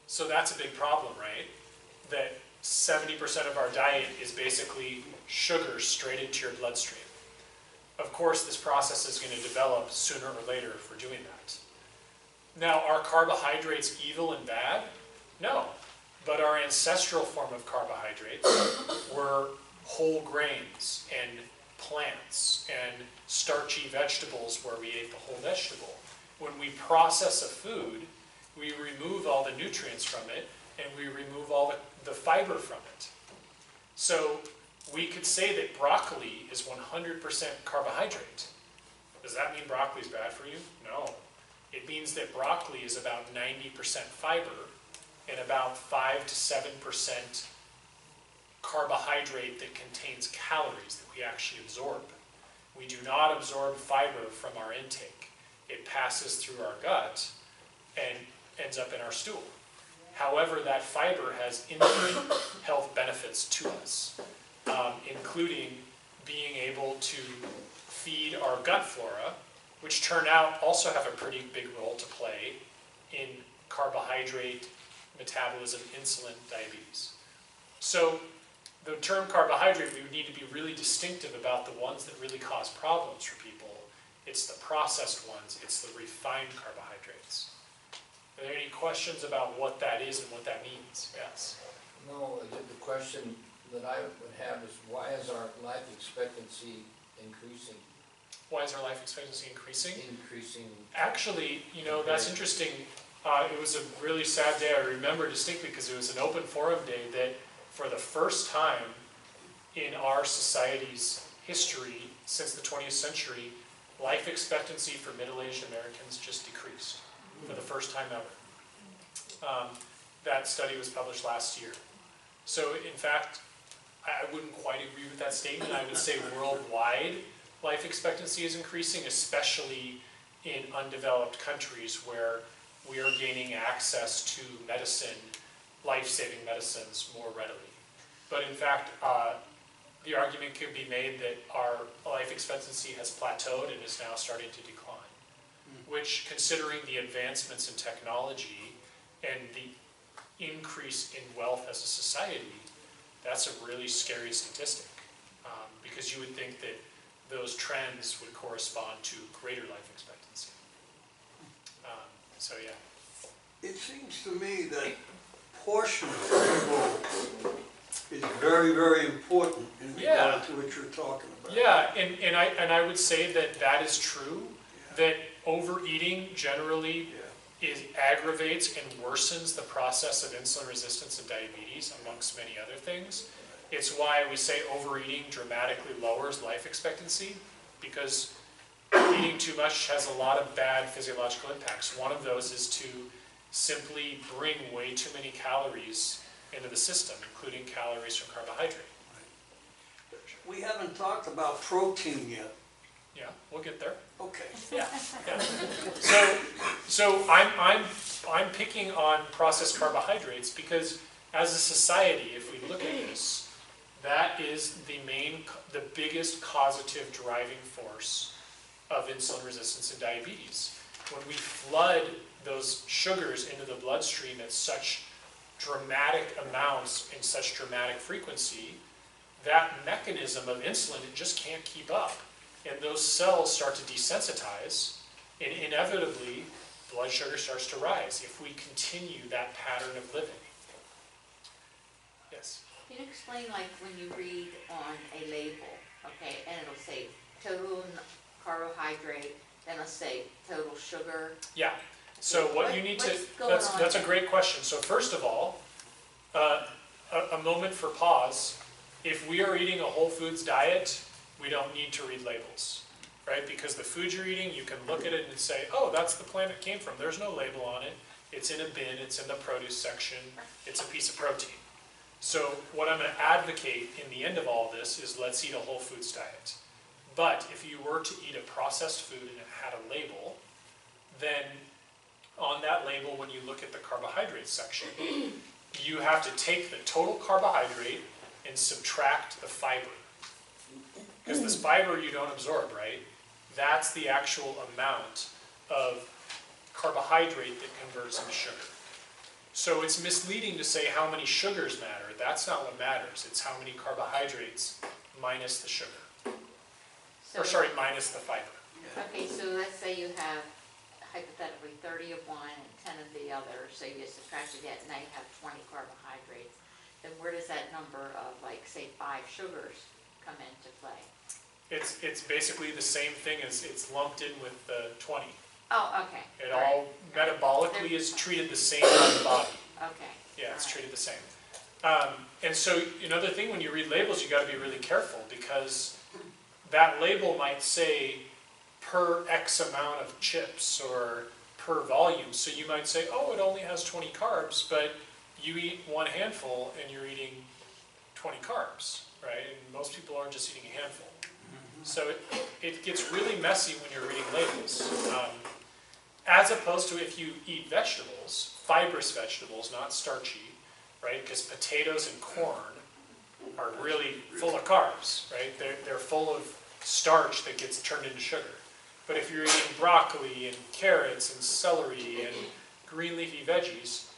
So that's a big problem, right? That 70% of our diet is basically sugar straight into your bloodstream. Of course, this process is going to develop sooner or later if we're doing that. Now, are carbohydrates evil and bad? No. But our ancestral form of carbohydrates were whole grains and plants and starchy vegetables where we ate the whole vegetable. When we process a food, we remove all the nutrients from it and we remove all the fiber from it. So we could say that broccoli is 100% carbohydrate. Does that mean broccoli is bad for you? No. It means that broccoli is about 90% fiber and about 5 to 7% carbohydrate that contains calories that we actually absorb. We do not absorb fiber from our intake. It passes through our gut and ends up in our stool. However, that fiber has infinite health benefits to us, including being able to feed our gut flora, which turn out also have a pretty big role to play in carbohydrate metabolism, insulin, diabetes. So the term carbohydrate, we would need to be really distinctive about the ones that really cause problems for people. It's the processed ones, it's the refined carbohydrates. Are there any questions about what that is and what that means? Yes? No, the question that I would have is, why is our life expectancy increasing? Why is our life expectancy increasing? Increasing. Actually, you know, that's interesting. It was a really sad day. I remember distinctly because it was an open forum day that for the first time in our society's history since the 20th century, life expectancy for middle-aged Americans just decreased for the first time ever. That study was published last year. So in fact, I wouldn't quite agree with that statement. I would say worldwide life expectancy is increasing, especially in undeveloped countries where we are gaining access to medicine, life-saving medicines more readily. But in fact, the argument could be made that our life expectancy has plateaued and is now starting to decline. Which, considering the advancements in technology and the increase in wealth as a society, that's a really scary statistic. Because you would think that those trends would correspond to greater life expectancy. So yeah. It seems to me that portion control is very, very important in regard to what you're talking about. Yeah, and I would say that that is true, that overeating generally aggravates and worsens the process of insulin resistance and diabetes, amongst many other things. It's why we say overeating dramatically lowers life expectancy, because eating too much has a lot of bad physiological impacts. One of those is to simply bring way too many calories into the system, including calories from carbohydrate. We haven't talked about protein yet. Yeah, we'll get there. Okay. Yeah. So I'm picking on processed carbohydrates because as a society, if we look at this, that is the biggest causative driving force of insulin resistance and diabetes. When we flood those sugars into the bloodstream at such dramatic amounts in such dramatic frequency, that mechanism of insulin, it just can't keep up. And those cells start to desensitize, and inevitably, blood sugar starts to rise if we continue that pattern of living. Yes? Can you explain, like, when you read on a label, okay, and it'll say total carbohydrate, then it'll say total sugar? Yeah. So what you need to, what's going that's a on? great question. So first of all, a moment for pause. If we are eating a whole foods diet, we don't need to read labels, right? Because the food you're eating, you can look at it and say, oh, that's the plant it came from. There's no label on it. It's in a bin. It's in the produce section. It's a piece of protein. So what I'm going to advocate in the end of all this is let's eat a whole foods diet. But if you were to eat a processed food and it had a label, then on that label, when you look at the carbohydrate section, you have to take the total carbohydrate and subtract the fiber. Because this fiber you don't absorb, right? That's the actual amount of carbohydrate that converts into sugar. So it's misleading to say how many sugars matter. That's not what matters. It's how many carbohydrates minus the sugar. Minus the fiber. Okay, so let's say you have hypothetically 30 of one and 10 of the other, so you subtracted that, now you have 20 carbohydrates. Then where does that number of, like, say, 5 sugars come into play? It's basically the same thing as it's lumped in with the 20. Oh, okay. It all metabolically is treated the same by the body. Okay. Yeah, it's treated the same. And so another thing, when you read labels, you got to be really careful, because that label might say per X amount of chips or per volume. So you might say, oh, it only has 20 carbs, but you eat one handful and you're eating 20 carbs, right? And most people aren't just eating a handful. So it gets really messy when you're reading labels. As opposed to if you eat vegetables, fibrous vegetables, not starchy, right? Because potatoes and corn are really full of carbs, right? They're full of starch that gets turned into sugar. But if you're eating broccoli and carrots and celery and green leafy veggies,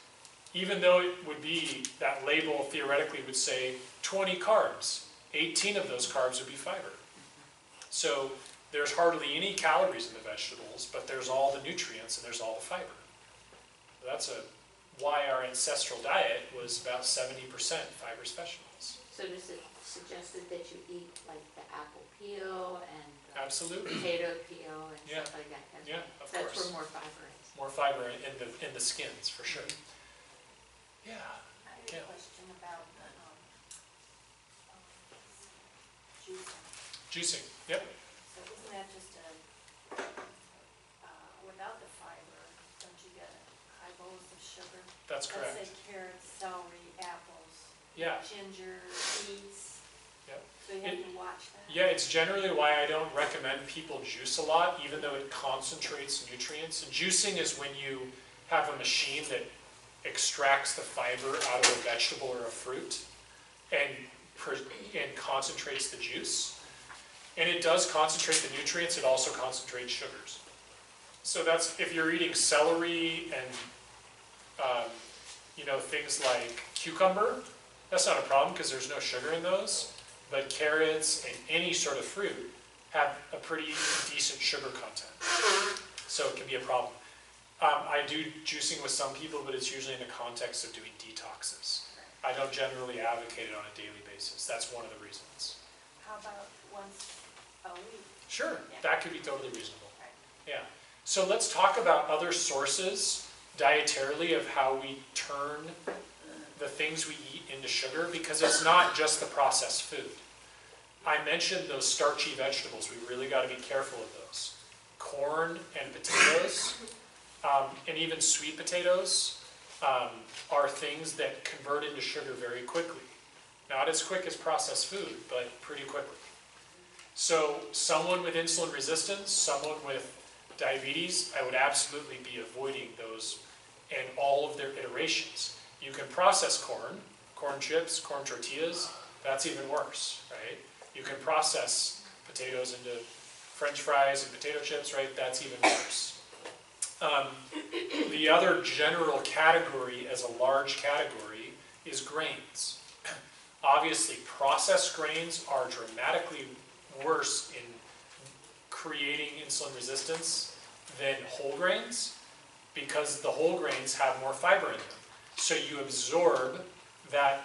even though it would be, that label theoretically would say 20 carbs, 18 of those carbs would be fiber. So there's hardly any calories in the vegetables, but there's all the nutrients and there's all the fiber. That's why our ancestral diet was about 70% fibrous vegetables. So is it suggested that you eat, like, the apple peel and the Absolutely. potato peel and stuff like that? Yeah, of That's course. where more fiber is. More fiber in the skins, for sure. Yeah. I have Yeah. a question about the juicing. Juicing, yep. So isn't that just without the fiber, don't you get high bolus of sugar? That's correct. Let's say carrots, celery, apples, Yeah. ginger, beets. Yep. So you have to watch that. Yeah, it's generally why I don't recommend people juice a lot, even though it concentrates nutrients. And juicing is when you have a machine that extracts the fiber out of a vegetable or a fruit. And and concentrates the juice. And it does concentrate the nutrients, it also concentrates sugars. So that's, if you're eating celery and, things like cucumber, that's not a problem because there's no sugar in those. But carrots and any sort of fruit have a pretty decent sugar content. So it can be a problem. I do juicing with some people, but it's usually in the context of doing detoxes. I don't generally advocate it on a daily basis. That's one of the reasons. How about once a week? Sure, Yeah. that could be totally reasonable. Right. Yeah. So let's talk about other sources dietarily of how we turn the things we eat into sugar, because it's not just the processed food. I mentioned those starchy vegetables. We really got to be careful of those. Corn and potatoes, and even sweet potatoes, are things that convert into sugar very quickly. Not as quick as processed food, but pretty quickly. So someone with insulin resistance, someone with diabetes, I would absolutely be avoiding those and all of their iterations. You can process corn chips, corn tortillas, that's even worse, right? You can process potatoes into French fries and potato chips, right? That's even worse. The other general category, as a large category, is grains. Obviously, processed grains are dramatically worse in creating insulin resistance than whole grains, because the whole grains have more fiber in them. So you absorb that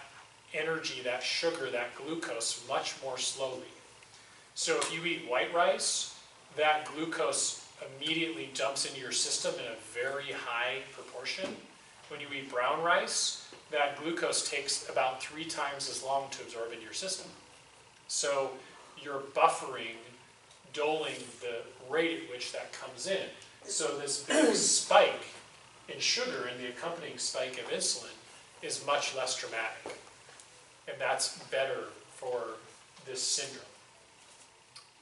energy, that sugar, that glucose much more slowly. So if you eat white rice, that glucose immediately dumps into your system in a very high proportion. When you eat brown rice, that glucose takes about 3 times as long to absorb into your system. So you're buffering, doling the rate at which that comes in. So this big spike in sugar and the accompanying spike of insulin is much less dramatic. And that's better for this syndrome.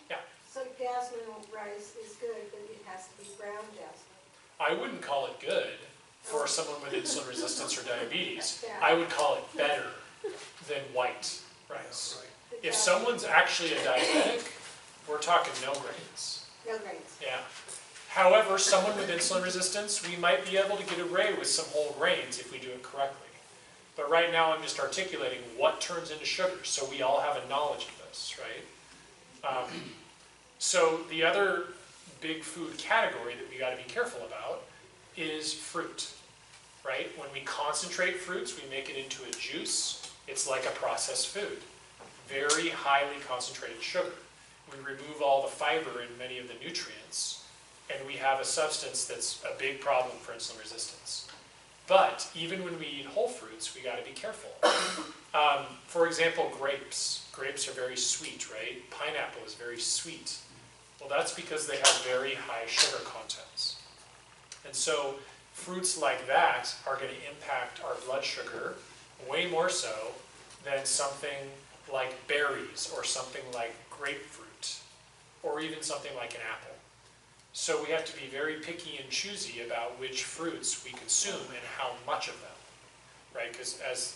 Yeah? So jasmine rice is good, but it has to be brown jasmine. I wouldn't call it good for someone with insulin resistance or diabetes. Yeah. I would call it better than white rice. If someone's actually a diabetic, we're talking no grains. No grains. Yeah. However, someone with insulin resistance, we might be able to get away with some whole grains if we do it correctly. But right now I'm just articulating what turns into sugar, so we all have a knowledge of this, right? So the other big food category that we got to be careful about is fruit, right? When we concentrate fruits, we make it into a juice. It's like a processed food. Very highly concentrated sugar. We remove all the fiber and many of the nutrients, and we have a substance that's a big problem for insulin resistance. But even when we eat whole fruits, we got to be careful. For example, grapes. Grapes are very sweet, right? Pineapple is very sweet. Well, that's because they have very high sugar contents. And so fruits like that are going to impact our blood sugar way more so than something like berries or something like grapefruit or even something like an apple. So we have to be very picky and choosy about which fruits we consume and how much of them, right? Because as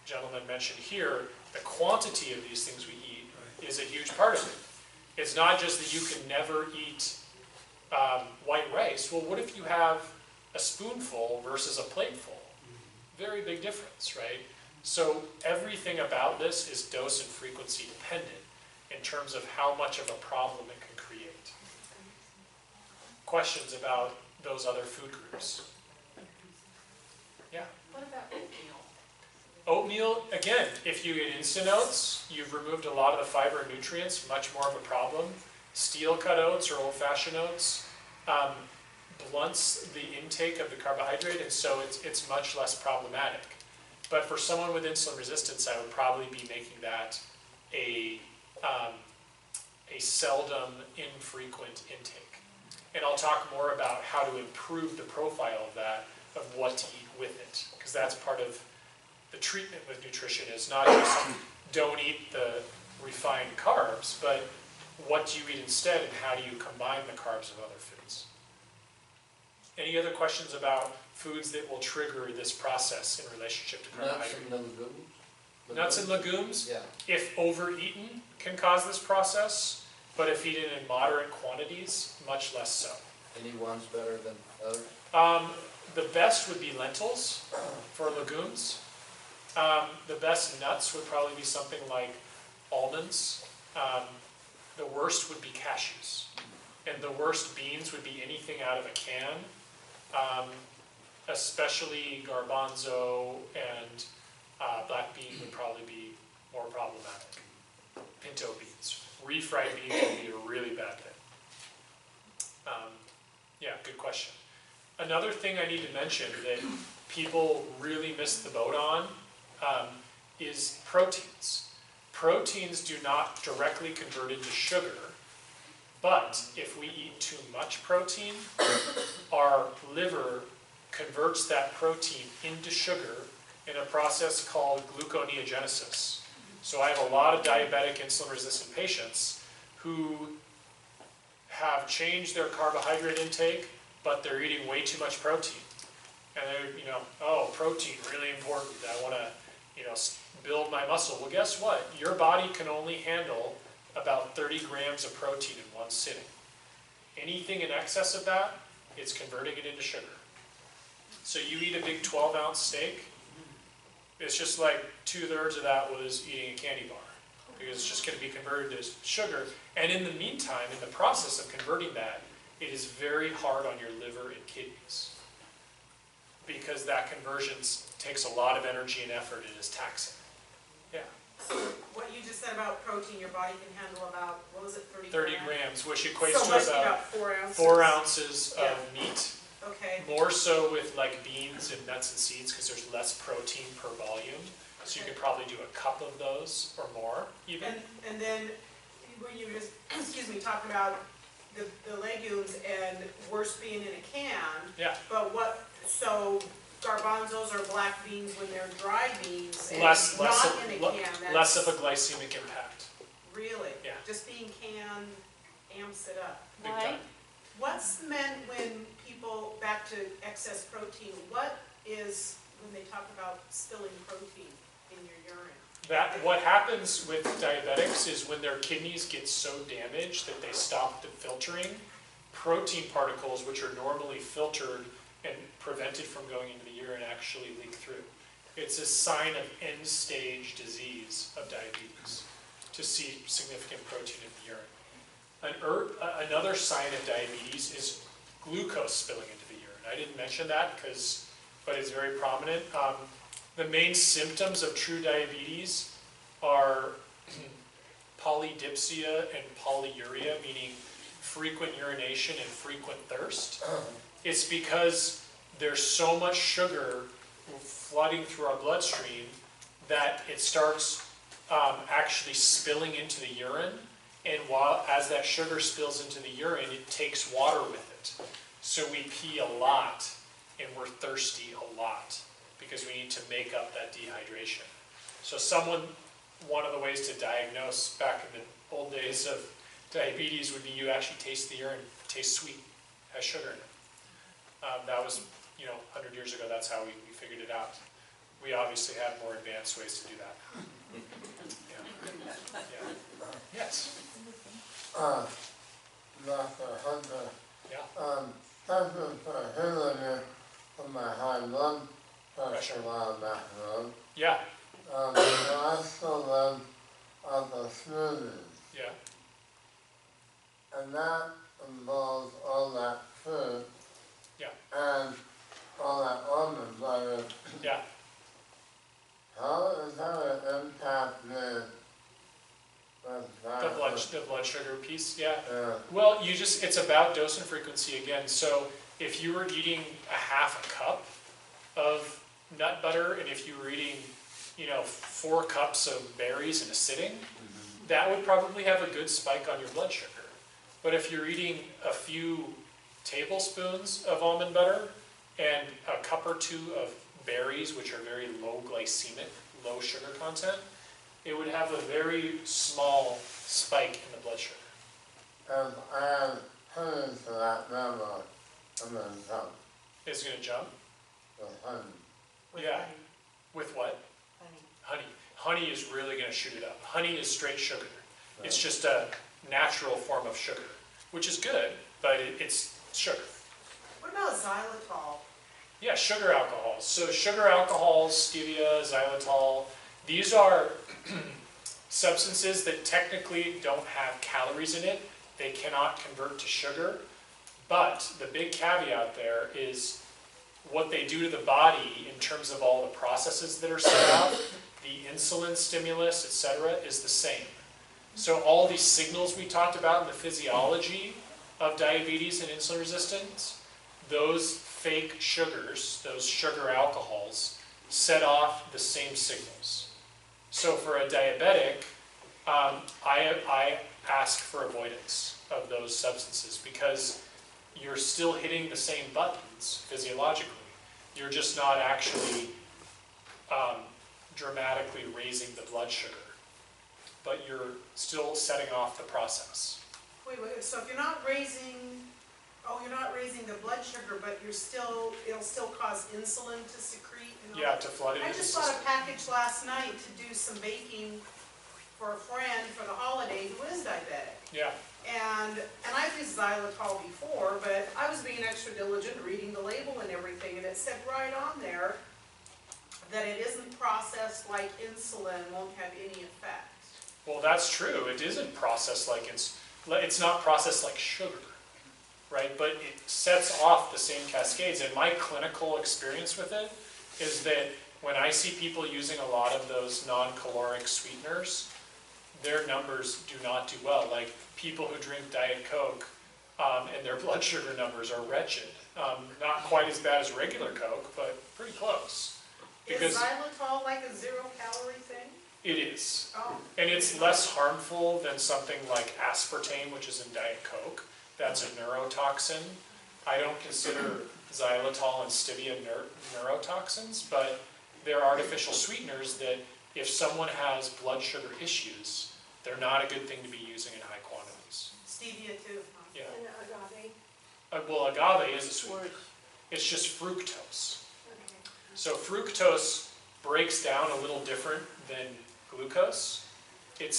the gentleman mentioned here, the quantity of these things we eat is a huge part of it. It's not just that you can never eat white rice. Well, what if you have a spoonful versus a plateful? Very big difference, right? So everything about this is dose and frequency dependent in terms of how much of a problem it can create. Questions about those other food groups? Yeah? What about oatmeal? Oatmeal, again, if you eat instant oats, you've removed a lot of the fiber and nutrients, much more of a problem. Steel cut oats or old-fashioned oats blunts the intake of the carbohydrate, and so it's much less problematic. But for someone with insulin resistance, I would probably be making that a seldom, infrequent intake. And I'll talk more about how to improve the profile of that, of what to eat with it, because that's part of the treatment with nutrition is not just don't eat the refined carbs, but what do you eat instead and how do you combine the carbs of other foods? Any other questions about foods that will trigger this process in relationship to Nuts carbohydrate? and legumes, Nuts and legumes, Yeah, if overeaten, can cause this process, but if eaten in moderate quantities, much less so. any one's better than others? The best would be lentils for legumes. The best nuts would probably be something like almonds. The worst would be cashews. And the worst beans would be anything out of a can, especially garbanzo and black bean would probably be more problematic. Pinto beans. Refried beans would be a really bad thing. Yeah, good question. Another thing I need to mention that people really miss the boat on is proteins. Proteins do not directly convert into sugar, but if we eat too much protein, our liver converts that protein into sugar in a process called gluconeogenesis. So I have a lot of diabetic insulin-resistant patients who have changed their carbohydrate intake, but they're eating way too much protein. And they're, oh, protein, really important. I want to, build my muscle. Well, guess what? Your body can only handle about 30 grams of protein in one sitting. Anything in excess of that, it's converting it into sugar. So you eat a big 12-ounce steak, it's just like 2/3 of that was eating a candy bar, because it's just going to be converted as sugar. And in the meantime, in the process of converting that, it is very hard on your liver and kidneys, because that conversion takes a lot of energy and effort and is taxing. Yeah. So what you just said about protein, your body can handle about, what was it, 30 30 grams? grams, which equates So to must be about 4 ounces. 4 ounces Yeah. of meat. Okay. More so with like beans and nuts and seeds, because there's less protein per volume. So you could probably do a cup of those or more even. And then when you just, talking about the legumes and worst being in a can, Yeah. but so garbanzos or black beans when they're dry beans and Less not in a can, that's. less of a glycemic impact. Really? Yeah. Just being canned amps it up. Big Why? time. What's meant when people, back to excess protein, what is when they talk about spilling protein in your urine? What happens with diabetics is when their kidneys get so damaged that they stop the filtering, protein particles, which are normally filtered and prevented from going into the urine, actually leak through. It's a sign of end-stage disease of diabetes to see significant protein in the urine. Another sign of diabetes is glucose spilling into the urine. I didn't mention that, but it's very prominent. The main symptoms of true diabetes are polydipsia and polyuria, meaning frequent urination and frequent thirst. It's because there's so much sugar flooding through our bloodstream that it starts actually spilling into the urine. And as that sugar spills into the urine, it takes water with it. So we pee a lot and we're thirsty a lot because we need to make up that dehydration. So one of the ways to diagnose back in the old days of diabetes would be you actually taste the urine, it tastes sweet, has sugar in it. That was, 100 years ago, that's how we figured it out. We obviously have more advanced ways to do that. Yeah. Yes. Dr. Hunter, Yeah. thank you for hearing me from my high blood pressure a while back ago. Yeah. I still live on the smoothies, Yeah. and that involves all that food. Yeah. And all that almond butter. Yeah. How is that an impact me with that? The blood sugar piece. Yeah. Yeah. Well, it's about dose and frequency again. So if you were eating a half a cup of nut butter, and if you were eating, 4 cups of berries in a sitting, that would probably have a good spike on your blood sugar. But if you're eating a few tablespoons of almond butter and a cup or 2 of berries, which are very low glycemic, low sugar content, it would have a very small spike in the blood sugar. If I add honey to that number, I'm gonna jump It's going to jump? with honey. With Yeah. honey? With what? Honey. Honey. honey is really going to shoot it up. Honey is straight sugar. It's just a natural form of sugar, which is good, but it's sugar. What about xylitol? Yeah, sugar alcohols. So sugar alcohols, stevia, xylitol, these are substances that technically don't have calories in it. They cannot convert to sugar. But the big caveat there is what they do to the body in terms of all the processes that are set off, the insulin stimulus, etc., is the same. So all these signals we talked about in the physiology of diabetes and insulin resistance, those fake sugars, those sugar alcohols, set off the same signals. So for a diabetic, I ask for avoidance of those substances because you're still hitting the same buttons physiologically. You're just not actually dramatically raising the blood sugar, but you're still setting off the process. Wait, so if you're not raising the blood sugar, but it'll still cause insulin to secrete and all Yeah, that? to flood it I into the just bought system. a package last night to do some baking for a friend for the holiday who is diabetic. Yeah, And I've used xylitol before, but I was being extra diligent, reading the label and everything, and it said right on there that it isn't processed like insulin, won't have any effect. well, that's true. It isn't processed like it's not processed like sugar, right? But it sets off the same cascades. And my clinical experience with it is that when I see people using a lot of those non-caloric sweeteners, their numbers do not do well. Like people who drink Diet Coke and their blood sugar numbers are wretched. Not quite as bad as regular Coke, but pretty close. Is xylitol like a zero-calorie thing? It is. Oh. And it's less harmful than something like aspartame, which is in Diet Coke. That's a neurotoxin. I don't consider xylitol and stevia neurotoxins, but they're artificial sweeteners that if someone has blood sugar issues, they're not a good thing to be using in high quantities. Stevia too. Yeah. And agave. Well, agave is a sweetener. It's just fructose. Okay. So fructose breaks down a little different than glucose. It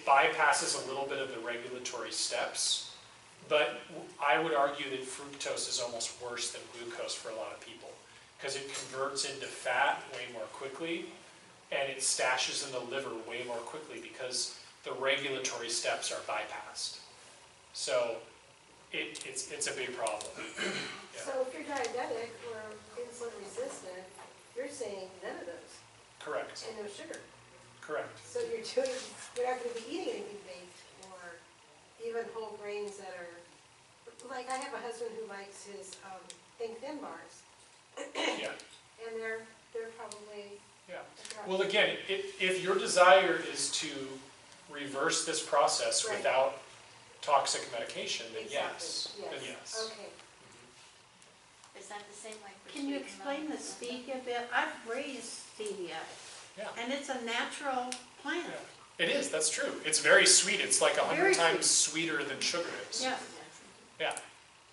bypasses a little bit of the regulatory steps, but I would argue that fructose is almost worse than glucose for a lot of people because it converts into fat way more quickly and it stashes in the liver way more quickly because the regulatory steps are bypassed. So it's a big problem. Yeah. So if you're diabetic or insulin resistant, you're saying none of those Correct. and no sugar. Correct. So you're not going to be eating anything baked or even whole grains that are, like I have a husband who likes his Think Thin bars. Yeah. And they're probably. Yeah. Well, again, if your desire is to reverse this process Right. without toxic medication, then Exactly. yes. Then yes. Okay. Is that the same like for Can you sweet explain the melons? stevia bit? I've raised stevia, Yeah. and it's a natural plant. Yeah. It is, that's true. It's very sweet. It's like 100 Very times sweeter than sugar is. Yeah. Yeah.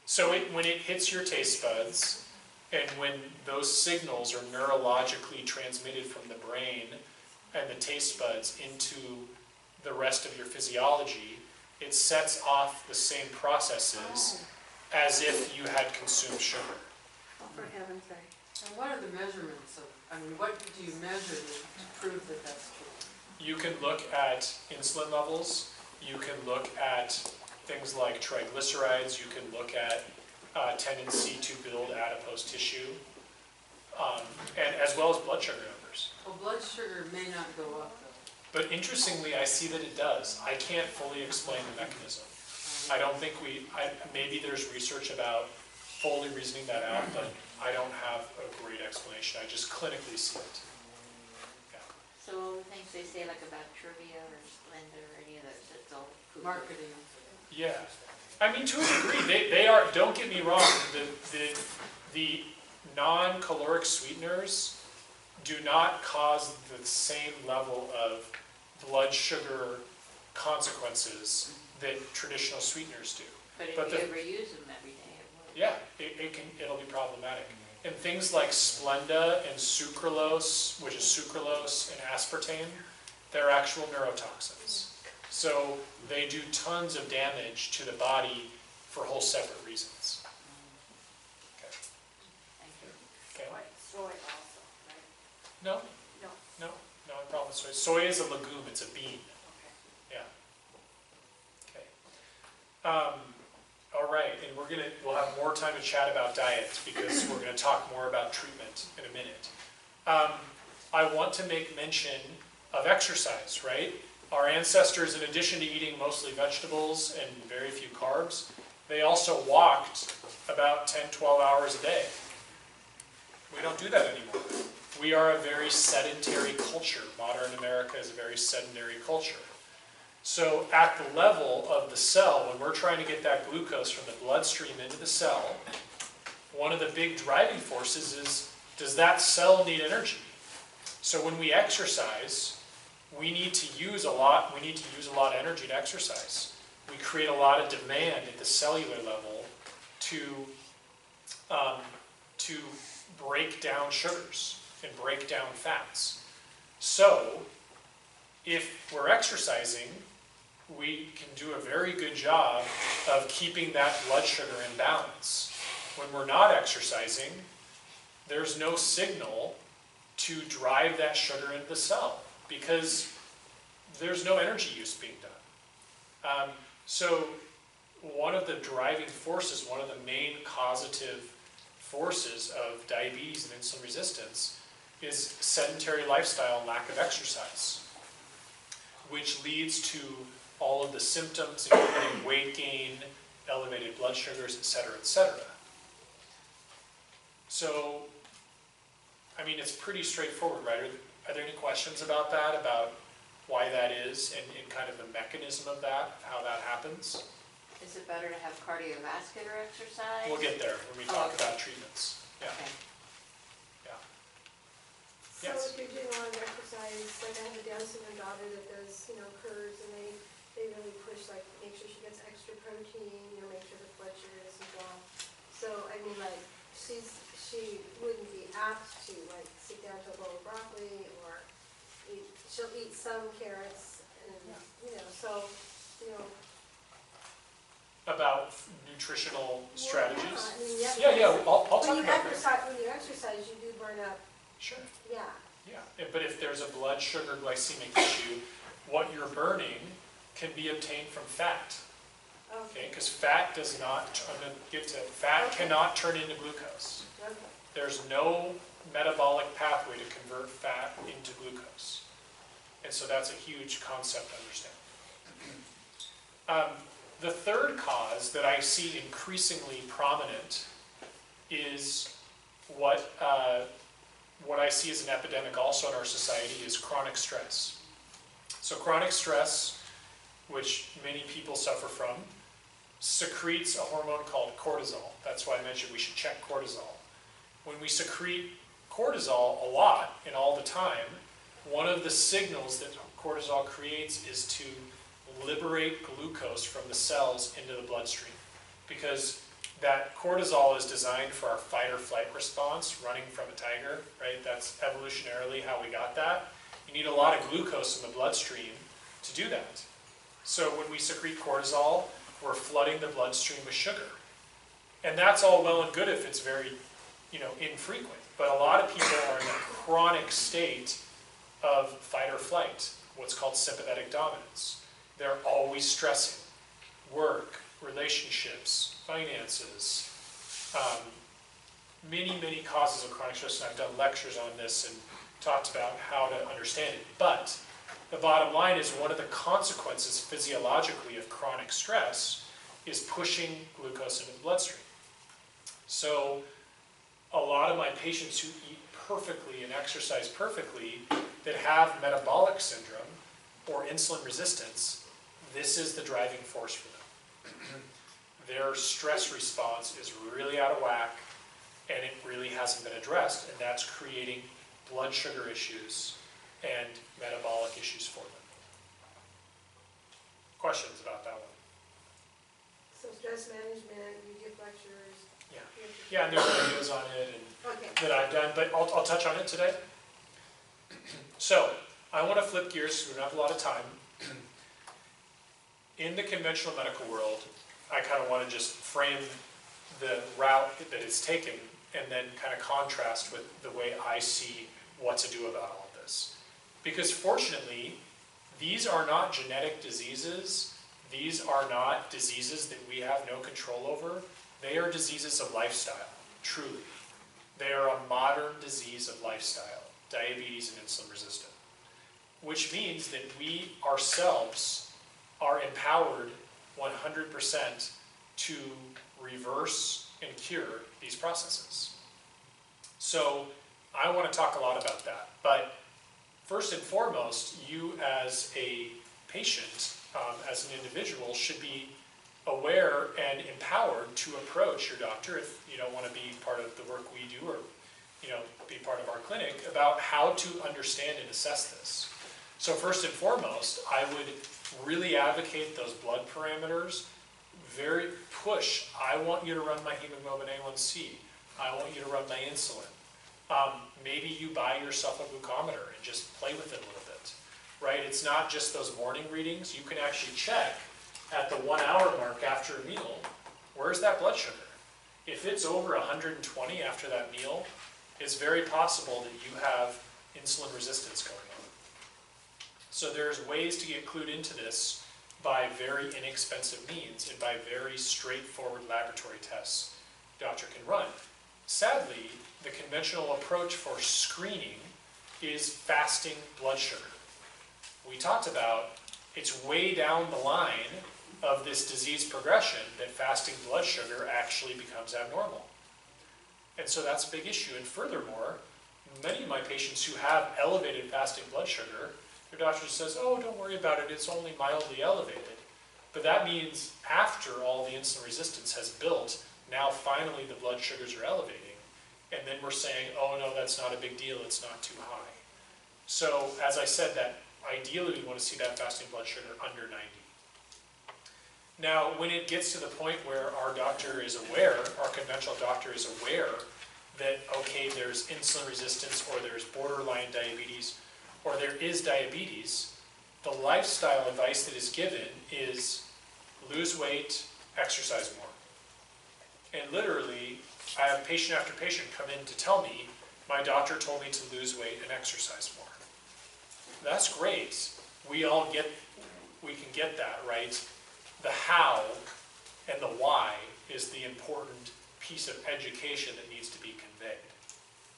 So when it hits your taste buds, and when those signals are neurologically transmitted from the brain and the taste buds into the rest of your physiology, it sets off the same processes as if you had consumed sugar. Oh, for heaven's sake. And what are the measurements of, what do you measure to prove that that's true? You can look at insulin levels, you can look at things like triglycerides, you can look at tendency to build adipose tissue, and as well as blood sugar numbers. Well, blood sugar may not go up though. But interestingly, I see that it does. I can't fully explain the mechanism. I don't think maybe there's research about fully reasoning that out, but I don't have a great explanation. I just clinically see it. Yeah. So all the things they say like about Trivia or Splenda or any of those, it's all poo-poo. Marketing. Yeah. I mean, to a degree, they are, don't get me wrong, the non-caloric sweeteners do not cause the same level of blood sugar consequences that traditional sweeteners do. But if But you the- ever use them every day, it would. Yeah, it'll be problematic. And things like Splenda and sucralose, which is sucralose and aspartame, they're actual neurotoxins. So they do tons of damage to the body for whole separate reasons. Okay. Thank you. Okay. Soy also, right? No, No, no, no problem with soy. Soy is a legume, it's a bean. okay. Yeah. Okay. All right, and we'll have more time to chat about diet because we're gonna talk more about treatment in a minute. I want to make mention of exercise, right? Our ancestors, in addition to eating mostly vegetables and very few carbs, they also walked about 10, 12 hours a day. We don't do that anymore. We are a very sedentary culture. Modern America is a very sedentary culture. So at the level of the cell, when we're trying to get that glucose from the bloodstream into the cell, one of the big driving forces is, does that cell need energy? So when we exercise, we need to use a lot of energy to exercise. We create a lot of demand at the cellular level to break down sugars and break down fats. So if we're exercising, we can do a very good job of keeping that blood sugar in balance. When we're not exercising, there's no signal to drive that sugar into the cell because there's no energy use being done. So one of the driving forces, one of the main causative forces of diabetes and insulin resistance is sedentary lifestyle and lack of exercise, which leads to all of the symptoms, including weight gain, elevated blood sugars, et cetera, et cetera. So, I mean, it's pretty straightforward, right? Are there any questions about that, about why that is, and kind of the mechanism of that, how that happens? Is it better to have cardiovascular exercise? We'll get there when we talk about treatments. Yeah. Okay. Yeah. So Yes. if you're doing a lot of exercise, like I have a Down syndrome daughter that does, curves, and they really push, like, make sure she gets extra protein, make sure the blood sugar doesn't drop. So, I mean, like, she wouldn't be apt to, like, sit down to a bowl of broccoli, or she'll eat some carrots, and, so, About nutritional strategies? Well, yeah, I mean, yeah. Yeah, I'll talk When you about that. when you exercise, you do burn up, Sure. yeah. Yeah, but if there's a blood sugar glycemic issue, what you're burning can be obtained from fat. Okay, because fat does not, I'm going to get to it, fat cannot turn into glucose. Okay. There's no metabolic pathway to convert fat into glucose. And so that's a huge concept to understand. The third cause that I see increasingly prominent is what I see as an epidemic also in our society is chronic stress. So chronic stress, which many people suffer from, secretes a hormone called cortisol. That's why I mentioned we should check cortisol. When we secrete cortisol a lot and all the time, one of the signals that cortisol creates is to liberate glucose from the cells into the bloodstream, because that cortisol is designed for our fight or flight response, running from a tiger, right? That's evolutionarily how we got that. You need a lot of glucose in the bloodstream to do that. So when we secrete cortisol, we're flooding the bloodstream with sugar. And that's all well and good if it's very, infrequent. But a lot of people are in a chronic state of fight or flight, what's called sympathetic dominance. They're always stressing. Work, relationships, finances, many, many causes of chronic stress. And I've done lectures on this and talked about how to understand it. But the bottom line is one of the consequences physiologically of chronic stress is pushing glucose into the bloodstream. So a lot of my patients who eat perfectly and exercise perfectly that have metabolic syndrome or insulin resistance, this is the driving force for them. Their stress response is really out of whack, and it really hasn't been addressed, and that's creating blood sugar issues and metabolic issues for them. Questions about that one? So stress management, you give lectures, Yeah, and there's videos on it Okay. that I've done, but I'll touch on it today. So, I want to flip gears because we don't have a lot of time. In the conventional medical world, I kind of want to just frame the route that it's taken and then kind of contrast with the way I see what to do about all of this. Because fortunately, these are not genetic diseases. These are not diseases that we have no control over. They are diseases of lifestyle, truly. They are a modern disease of lifestyle, diabetes and insulin resistant, which means that we ourselves are empowered 100% to reverse and cure these processes. So I want to talk a lot about that. But first and foremost, you as a patient, as an individual, should be aware and empowered to approach your doctor if you don't want to be part of the work we do or be part of our clinic about how to understand and assess this. So first and foremost, I would really advocate those blood parameters. I want you to run my hemoglobin A1C. I want you to run my insulin. Maybe you buy yourself a glucometer and just play with it a little bit, right? It's not just those morning readings. You can actually check at the 1 hour mark after a meal, where's that blood sugar? If it's over 120 after that meal, it's very possible that you have insulin resistance going on. So there's ways to get clued into this by very inexpensive means and by very straightforward laboratory tests doctor can run. Sadly, the conventional approach for screening is fasting blood sugar. We talked about it's way down the line of this disease progression that fasting blood sugar actually becomes abnormal. And so that's a big issue. And furthermore, many of my patients who have elevated fasting blood sugar, their doctor says, oh, don't worry about it, it's only mildly elevated. But that means after all the insulin resistance has built, now finally the blood sugars are elevating. And then we're saying, oh no, that's not a big deal, it's not too high. So as I said, that ideally we want to see that fasting blood sugar under 90. Now, when it gets to the point where our doctor is aware, our conventional doctor is aware that, okay, there's insulin resistance or there's borderline diabetes or there is diabetes, the lifestyle advice that is given is lose weight, exercise more. And literally, I have patient after patient come in to tell me, my doctor told me to lose weight and exercise more. That's great. We can get that, right? The how and the why is the important piece of education that needs to be conveyed.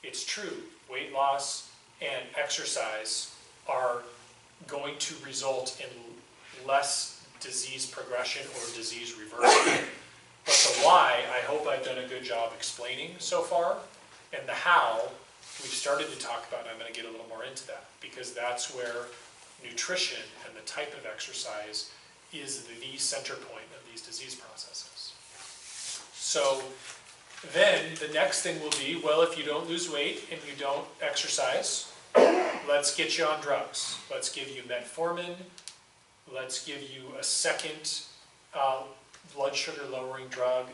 It's true, weight loss and exercise are going to result in less disease progression or disease reversal. But the why, I hope I've done a good job explaining so far, and the how, we've started to talk about, and I'm going to get a little more into that, because that's where nutrition and the type of exercise is the center point of these disease processes. So then the next thing will be, well, if you don't lose weight and you don't exercise, let's get you on drugs. Let's give you metformin. Let's give you a second blood sugar lowering drug.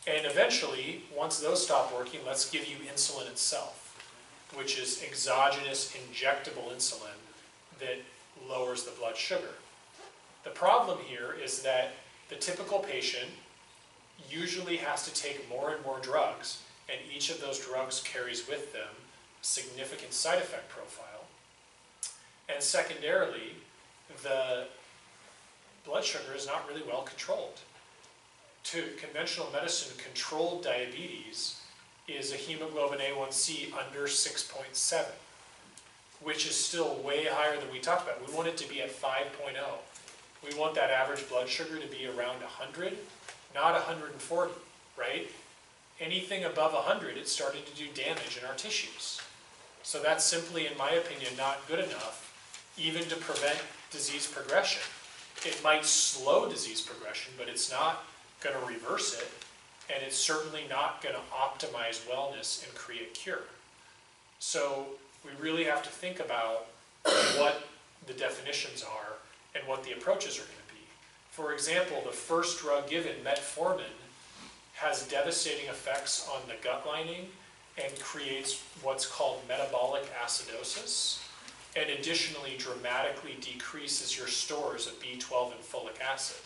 And eventually, once those stop working, let's give you insulin itself, which is exogenous injectable insulin that lowers the blood sugar. The problem here is that the typical patient usually has to take more and more drugs, and each of those drugs carries with them a significant side effect profile. And secondarily, the blood sugar is not really well controlled. To conventional medicine, controlled diabetes is a hemoglobin A1C under 6.7, which is still way higher than we talked about. We want it to be at 5.0. We want that average blood sugar to be around 100, not 140, right? Anything above 100, it's starting to do damage in our tissues. So that's simply, in my opinion, not good enough even to prevent disease progression. It might slow disease progression, but it's not going to reverse it, and it's certainly not going to optimize wellness and create cure. So we really have to think about what the definitions are and what the approaches are going to be. For example, the first drug given, metformin, has devastating effects on the gut lining and creates what's called metabolic acidosis, and additionally dramatically decreases your stores of B12 and folic acid,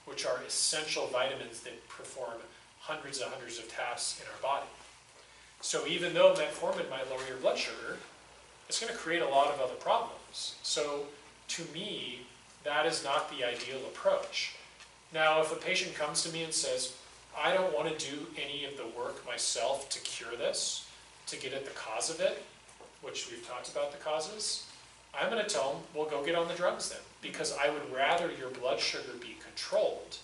which are essential vitamins that perform hundreds of tasks in our body. So even though metformin might lower your blood sugar, it's going to create a lot of other problems. So to me, that is not the ideal approach. Now, if a patient comes to me and says, I don't want to do any of the work myself to cure this, to get at the cause of it, which we've talked about the causes, I'm going to tell them, well, go get on the drugs then, because I would rather your blood sugar be controlled,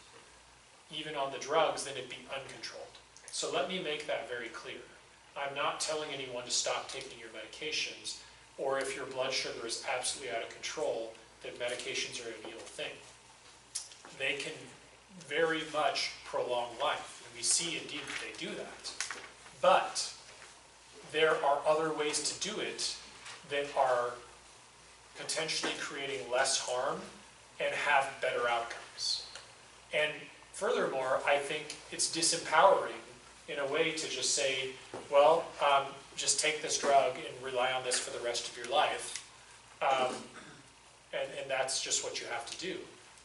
even on the drugs, than it be uncontrolled. So let me make that very clear. I'm not telling anyone to stop taking your medications, or if your blood sugar is absolutely out of control, that medications are an evil thing. They can very much prolong life, and we see indeed that they do that. But there are other ways to do it that are potentially creating less harm and have better outcomes. And furthermore, I think it's disempowering in a way to just say, well, just take this drug and rely on this for the rest of your life. And that's just what you have to do.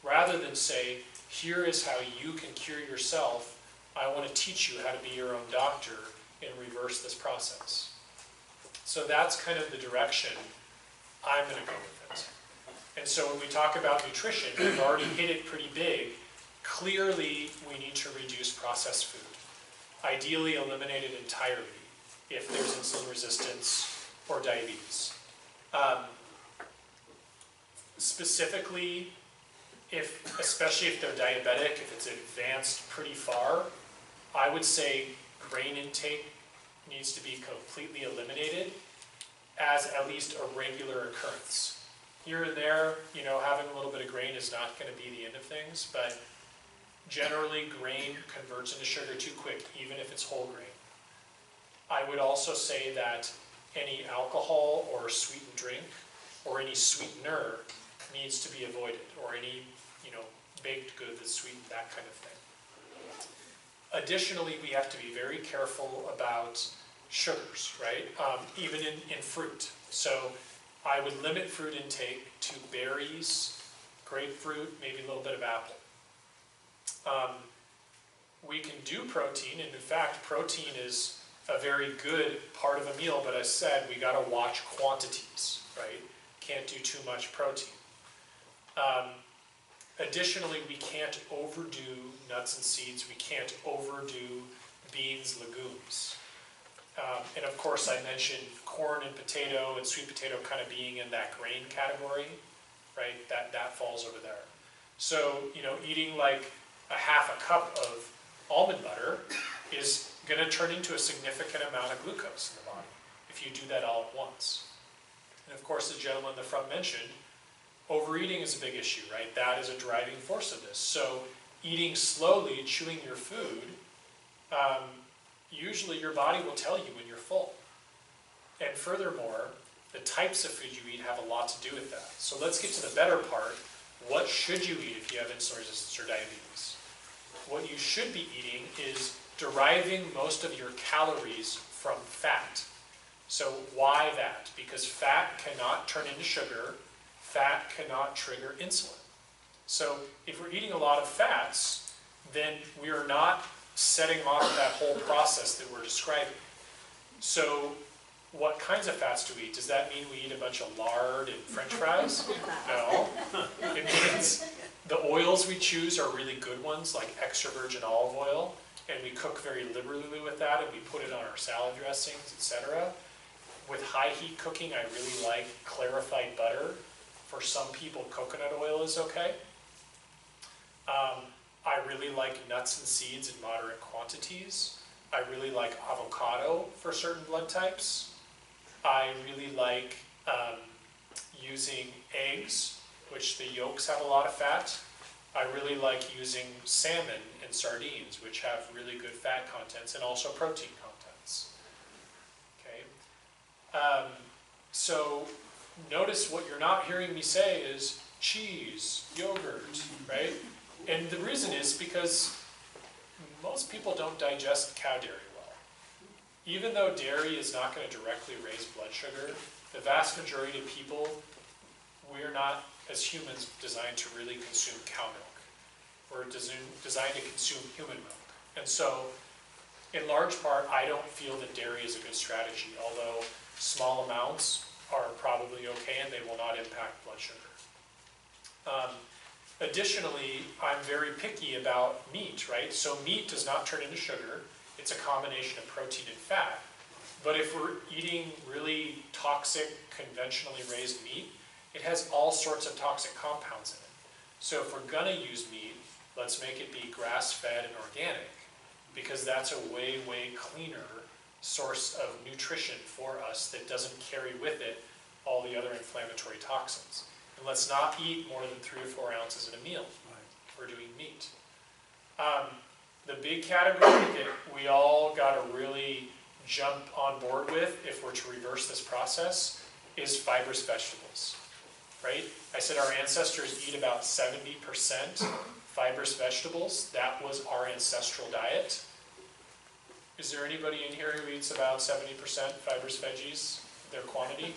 Rather than say, here is how you can cure yourself. I want to teach you how to be your own doctor and reverse this process. So that's kind of the direction I'm going to go with it. And so when we talk about nutrition, we've already hit it pretty big. Clearly, we need to reduce processed food. Ideally, eliminate it entirely if there's insulin resistance or diabetes. Specifically, especially if they're diabetic, if it's advanced pretty far, I would say grain intake needs to be completely eliminated as at least a regular occurrence. Here and there, having a little bit of grain is not going to be the end of things, but generally grain converts into sugar too quick, even if it's whole grain. I would also say that any alcohol or sweetened drink or any sweetener needs to be avoided, or any baked good that's sweetened, that kind of thing. Additionally, we have to be very careful about sugars, right? Even in fruit. So I would limit fruit intake to berries, grapefruit, maybe a little bit of apple. We can do protein, and in fact, protein is a very good part of a meal, but as said, we got to watch quantities, right? Can't do too much protein. Additionally, we can't overdo nuts and seeds. We can't overdo beans, legumes. And of course, I mentioned corn and potato and sweet potato kind of being in that grain category, right? That falls over there. So, eating like a half a cup of almond butter is going to turn into a significant amount of glucose in the body if you do that all at once. And of course, the gentleman in the front mentioned, overeating is a big issue, right? That is a driving force of this. So eating slowly, chewing your food, usually your body will tell you when you're full. And furthermore, the types of food you eat have a lot to do with that. So let's get to the better part. What should you eat if you have insulin resistance or diabetes? What you should be eating is deriving most of your calories from fat. So why that? Because fat cannot turn into sugar. Fat cannot trigger insulin. So if we're eating a lot of fats, then we are not setting off that whole process that we're describing. So what kinds of fats do we eat? Does that mean we eat a bunch of lard and French fries? No. It means the oils we choose are really good ones, like extra virgin olive oil, and we cook very liberally with that, and we put it on our salad dressings, etc. With high heat cooking, I really like clarified butter. For some people, coconut oil is okay. I really like nuts and seeds in moderate quantities. I really like avocado for certain blood types. I really like using eggs, which the yolks have a lot of fat. I really like using salmon and sardines, which have really good fat contents and also protein contents. Okay. So notice what you're not hearing me say is cheese, yogurt, right? And the reason is because most most people don't digest cow dairy well. Even though dairy is not going to directly raise blood sugar, the vast majority of people, we're not, as humans, designed to really consume cow milk. We're designed to consume human milk. And so, in large part, I don't feel that dairy is a good strategy, although small amounts are probably okay and they will not impact blood sugar. Additionally, I'm very picky about meat, right? So meat does not turn into sugar. It's a combination of protein and fat. But if we're eating really toxic, conventionally raised meat, it has all sorts of toxic compounds in it. So if we're gonna use meat, let's make it be grass-fed and organic, because that's a way, way cleaner source of nutrition for us that doesn't carry with it all the other inflammatory toxins. And let's not eat more than 3 or 4 ounces in a meal if we're doing meat. The big category that we all gotta really jump on board with if we're to reverse this process is fibrous vegetables, right? I said our ancestors eat about 70% fibrous vegetables. That was our ancestral diet. Is there anybody in here who eats about 70% fibrous veggies, their quantity?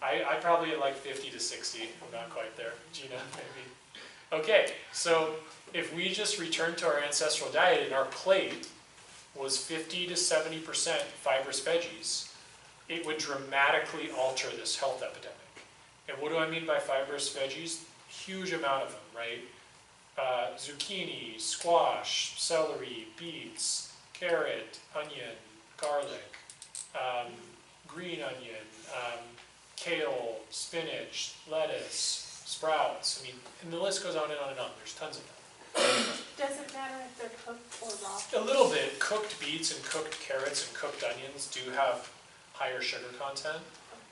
I probably at like 50 to 60, I'm not quite there. Gina, maybe? Okay, so if we just return to our ancestral diet and our plate was 50 to 70% fibrous veggies, it would dramatically alter this health epidemic. And what do I mean by fibrous veggies? Huge amount of them, right? Zucchini, squash, celery, beets, carrot, onion, garlic, green onion, kale, spinach, lettuce, sprouts. I mean, and the list goes on and on and on. There's tons of them. Does it matter if they're cooked or raw? A little bit. Cooked beets and cooked carrots and cooked onions do have higher sugar content,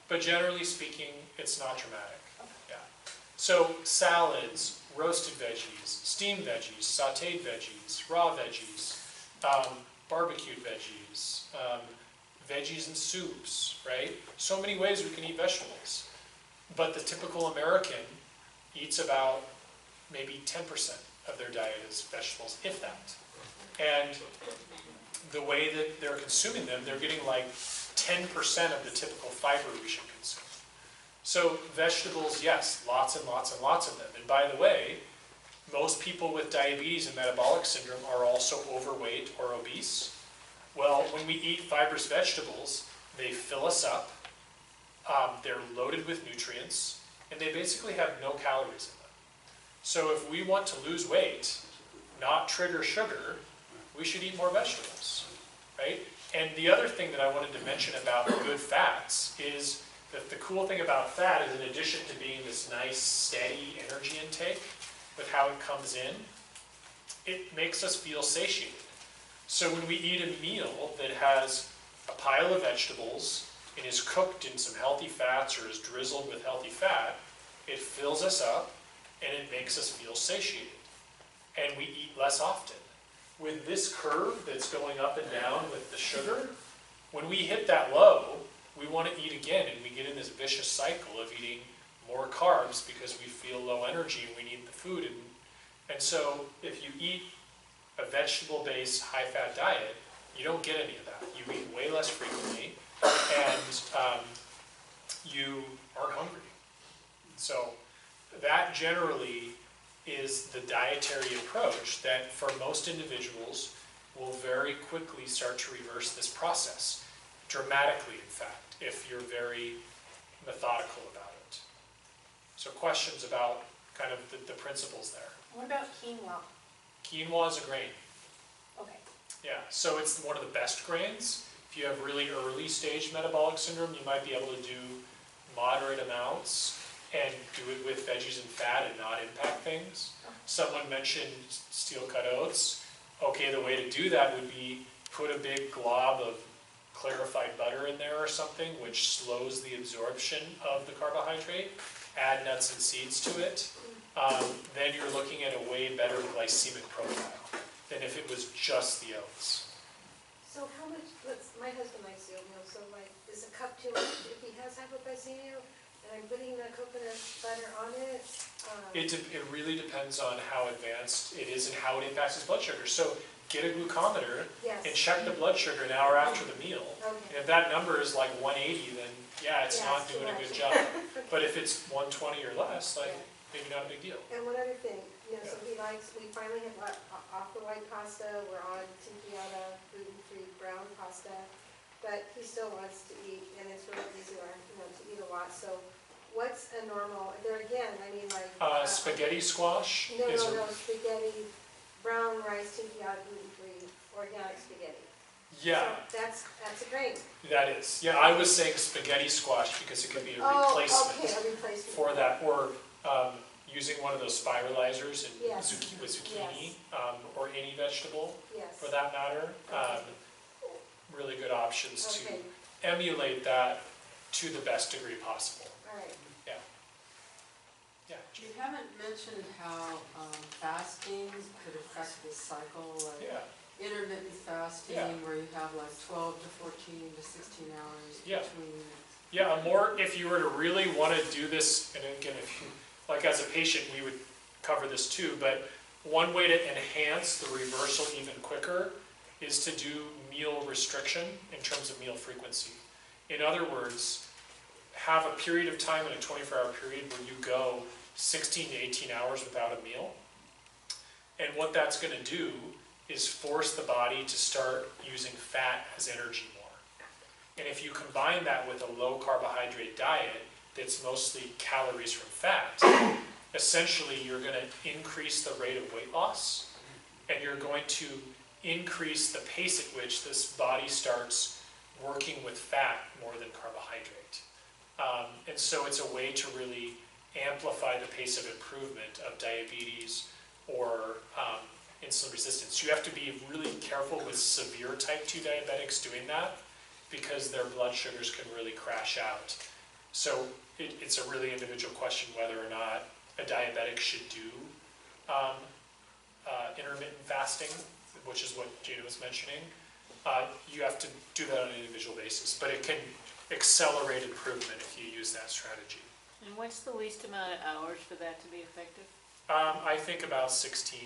but generally speaking, it's not dramatic. Yeah. So salads, roasted veggies, steamed veggies, sautéed veggies, raw veggies, barbecued veggies, veggies and soups, right? So many ways we can eat vegetables. But the typical American eats about maybe 10% of their diet is vegetables, if that. And the way that they're consuming them, they're getting like 10% of the typical fiber we should consume. So vegetables, yes, lots and lots and lots of them. And by the way, most people with diabetes and metabolic syndrome are also overweight or obese. Well, when we eat fibrous vegetables, they fill us up, they're loaded with nutrients, and they basically have no calories in them. So if we want to lose weight, not trigger sugar, we should eat more vegetables, right? And the other thing that I wanted to mention about good fats is that the cool thing about fat is, in addition to being this nice, steady energy intake with how it comes in, it makes us feel satiated. So when we eat a meal that has a pile of vegetables and is cooked in some healthy fats or is drizzled with healthy fat, it fills us up and it makes us feel satiated. And we eat less often. With this curve that's going up and down with the sugar, when we hit that low, we want to eat again, and we get in this vicious cycle of eating more carbs because we feel low energy and we need the food. And so if you eat a vegetable-based, high-fat diet, you don't get any of that. You eat way less frequently, and you aren't hungry. So that generally is the dietary approach that for most individuals will very quickly start to reverse this process, dramatically in fact, if you're very methodical about it. So questions about kind of the principles there. What about quinoa? Quinoa is a grain. Okay. Yeah, so it's one of the best grains. If you have really early stage metabolic syndrome, you might be able to do moderate amounts and do it with veggies and fat and not impact things. Someone mentioned steel-cut oats. Okay, the way to do that would be put a big glob of clarified butter in there or something, which slows the absorption of the carbohydrate. Add nuts and seeds to it. Then you're looking at a way better glycemic profile than if it was just the oats. So how much, my husband likes the oatmeal, so like, is a cup too much if he has hypoglycemia? And I'm putting the coconut butter on it? It really depends on how advanced it is and how it impacts his blood sugar. So get a glucometer Yes. and check the blood sugar an hour after the meal. And Okay. if that number is like 180, then yeah, it's Yeah, not it's too doing a much. good job. But if it's 120 or less, like, maybe not a big deal. And one other thing, so we finally have got off the white pasta, we're on tinkiata, gluten-free brown pasta, but he still wants to eat, and it's really easy, to eat a lot, so what's a normal, there again, I mean, like. Spaghetti squash No, is, no, spaghetti, brown rice, tinkiata, gluten-free, organic spaghetti. yeah, So that's a grain. that is. Yeah, I was saying spaghetti squash because it could be a Oh, replacement okay, a replacement. for that, or using one of those spiralizers and Yes. with zucchini, or any vegetable Yes. for that matter. Really good options to Okay, emulate that to the best degree possible. all right. Yeah. You haven't mentioned how fasting could affect this cycle, like Yeah. intermittent fasting, Yeah. where you have like 12 to 14 to 16 hours Yeah. between. Yeah, more if you were to really want to do this, and again, if you, like as a patient, we would cover this too, but one way to enhance the reversal even quicker is to do meal restriction in terms of meal frequency. In other words, have a period of time in a 24-hour period where you go 16 to 18 hours without a meal. And what that's going to do is force the body to start using fat as energy more. And if you combine that with a low carbohydrate diet that's mostly calories from fat, essentially you're going to increase the rate of weight loss, and you're going to increase the pace at which this body starts working with fat more than carbohydrate. And so it's a way to really amplify the pace of improvement of diabetes or insulin resistance. You have to be really careful with severe type 2 diabetics doing that because their blood sugars can really crash out. So it's a really individual question whether or not a diabetic should do intermittent fasting, which is what Gina was mentioning. You have to do that on an individual basis, but it can accelerate improvement if you use that strategy. And what's the least amount of hours for that to be effective? I think about 16.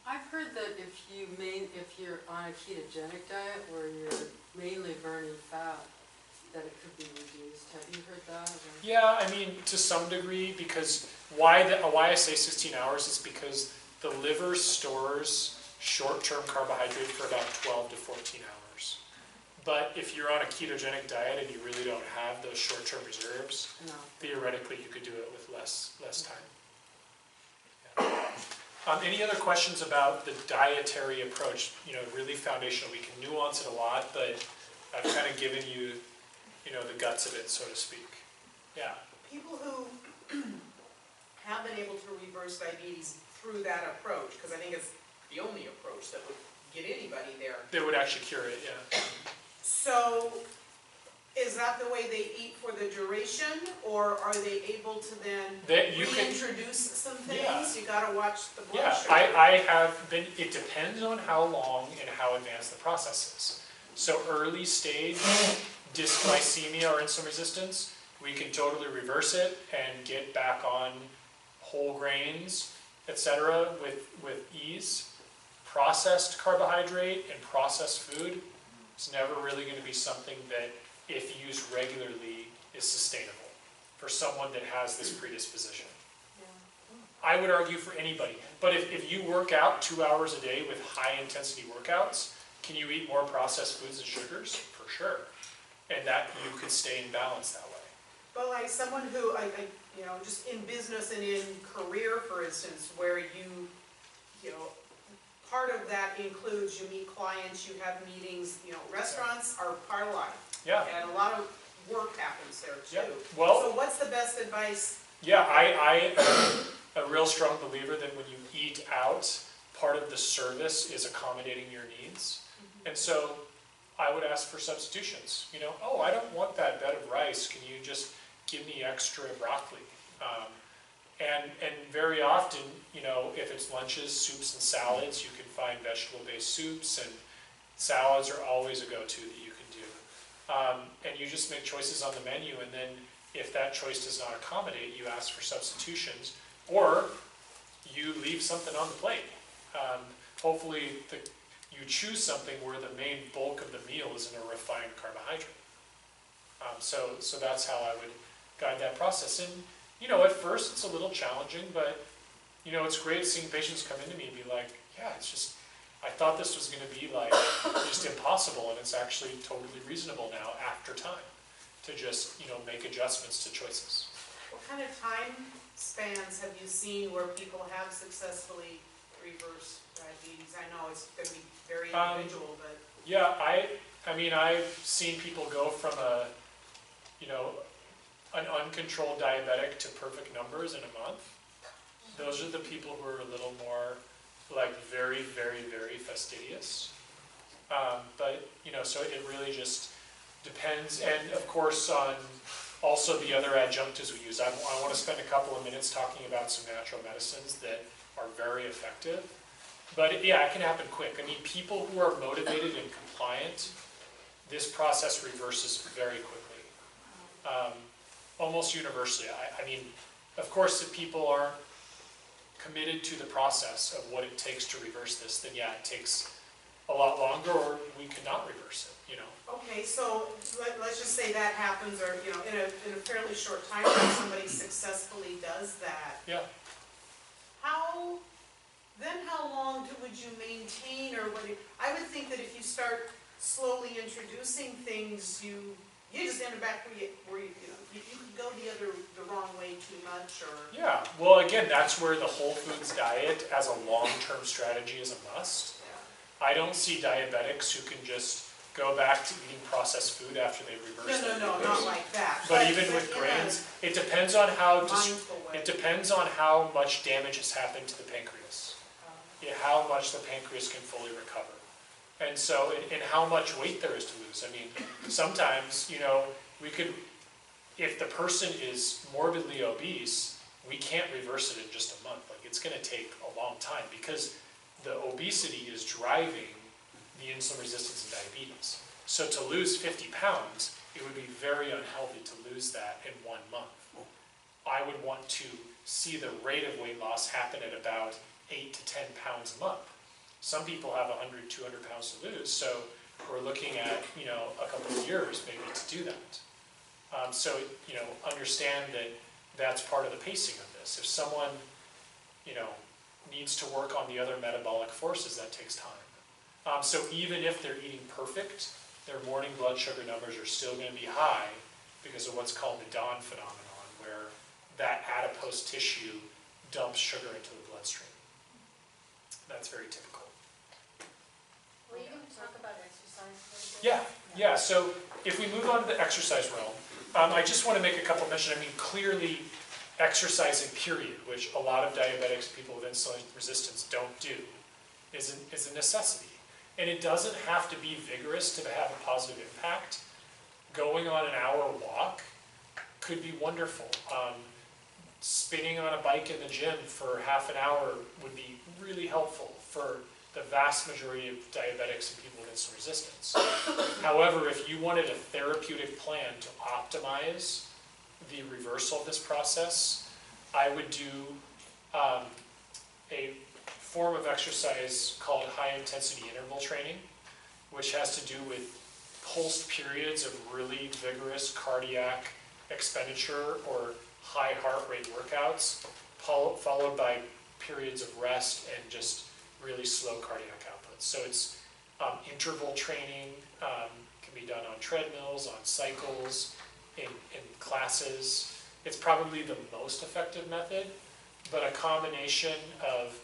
I've heard that if you're on a ketogenic diet where you're mainly burning fat, that it could be reduced. Have you heard that? Or? Yeah, I mean, to some degree, because why I say 16 hours is because the liver stores short-term carbohydrate for about 12 to 14 hours. But if you're on a ketogenic diet and you really don't have those short-term reserves, No. theoretically you could do it with less time. Yeah. Any other questions about the dietary approach? Really foundational. We can nuance it a lot, but I've kind of given you, the guts of it, so to speak. Yeah. People who have been able to reverse diabetes through that approach, because I think it's the only approach that would get anybody there. They would actually cure it, yeah. So, is that the way they eat for the duration, or are they able to then reintroduce some things? Yeah. You gotta watch the blood Yeah, sugar. I have been, it depends on how long and how advanced the process is. So early stage dysglycemia or insulin resistance, we can totally reverse it and get back on whole grains, etc. with ease. Processed carbohydrate and processed food is never really going to be something that, if used regularly, is sustainable for someone that has this predisposition. I would argue for anybody. But if you work out 2 hours a day with high intensity workouts, can you eat more processed foods and sugars? For sure. And that you could stay in balance that way. But like someone who, just in business and in career, for instance, where part of that includes you meet clients, you have meetings, restaurants are part of life. Yeah. And a lot of work happens there too. Yeah. Well, so what's the best advice? Yeah, I am a real strong believer that when you eat out, part of the service is accommodating your needs. And so I would ask for substitutions. Oh, I don't want that bed of rice. Can you just give me extra broccoli? And very often, if it's lunches, soups and salads, you can find vegetable-based soups, and salads are always a go-to that you can do. And you just make choices on the menu, and then if that choice does not accommodate, you ask for substitutions, or you leave something on the plate. Hopefully you choose something where the main bulk of the meal is in a refined carbohydrate. So that's how I would guide that process. And, you know, at first it's a little challenging, but, you know, it's great seeing patients come into me and be like, yeah, it's just, I thought this was going to be like just impossible, and it's actually totally reasonable now after time to just, you know, make adjustments to choices. What kind of time spans have you seen where people have successfully reversed diabetes? I know it's going to be very individual, but... Yeah, I mean, I've seen people go from an uncontrolled diabetic to perfect numbers in a month. Those are the people who are a little more like very, very, very fastidious. But, you know, so it really just depends. And of course on also the other adjunctives we use. I want to spend a couple of minutes talking about some natural medicines that are very effective. But yeah, it can happen quick. I mean, people who are motivated and compliant, this process reverses very quickly. Almost universally. I mean, of course, if people aren't committed to the process of what it takes to reverse this, then yeah, it takes a lot longer, or we could not reverse it, you know. Okay, so let's just say that happens, or, you know, in a fairly short time frame, somebody successfully does that. Yeah. How long would you maintain, or I would think that if you start slowly introducing things, you just end up back where you could go the wrong way too much, or... Yeah, well again, that's where the whole foods diet as a long-term strategy is a must. I don't see diabetics who can just go back to eating processed food after they've reversed it. No, not like that. But even with grains, it depends on how much damage has happened to the pancreas. Yeah, how much the pancreas can fully recover. And so, and how much weight there is to lose. I mean, sometimes, you know, we could, if the person is morbidly obese, we can't reverse it in just a month. Like, it's going to take a long time because the obesity is driving the insulin resistance and diabetes. So to lose 50 pounds, it would be very unhealthy to lose that in 1 month. I would want to see the rate of weight loss happen at about 8 to 10 pounds a month. Some people have 100, 200 pounds to lose, so we're looking at, you know, a couple of years maybe to do that. So, you know, understand that that's part of the pacing of this. If someone, you know, needs to work on the other metabolic forces, that takes time. So even if they're eating perfect, their morning blood sugar numbers are still going to be high because of what's called the dawn phenomenon, where that adipose tissue dumps sugar into the bloodstream. That's very typical. Were you going to talk about exercise? Yeah. So if we move on to the exercise realm, I just want to make a couple mentions. I mean, clearly exercising period, which a lot of diabetics, people with insulin resistance don't do, is a necessity. And it doesn't have to be vigorous to have a positive impact. Going on an hour walk could be wonderful. Spinning on a bike in the gym for half an hour would be really helpful for the vast majority of diabetics and people with insulin resistance. However, if you wanted a therapeutic plan to optimize the reversal of this process, I would do a form of exercise called high-intensity interval training, which has to do with pulsed periods of really vigorous cardiac expenditure or high heart rate workouts, followed by periods of rest and just really slow cardiac output. So it's interval training, can be done on treadmills, on cycles, in classes. It's probably the most effective method, but a combination of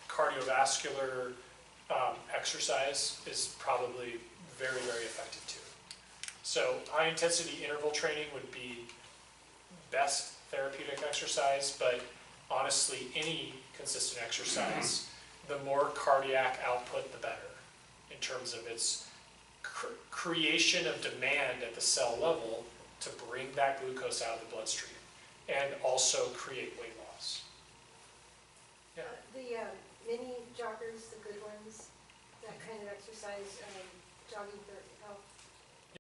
cardiovascular exercise is probably very, very effective too. So high intensity interval training would be best therapeutic exercise, but honestly, any consistent exercise, the more cardiac output, the better, in terms of its creation of demand at the cell level to bring that glucose out of the bloodstream, and also create weight loss. Yeah. The mini joggers, the good ones, that kind of exercise, jogging for health,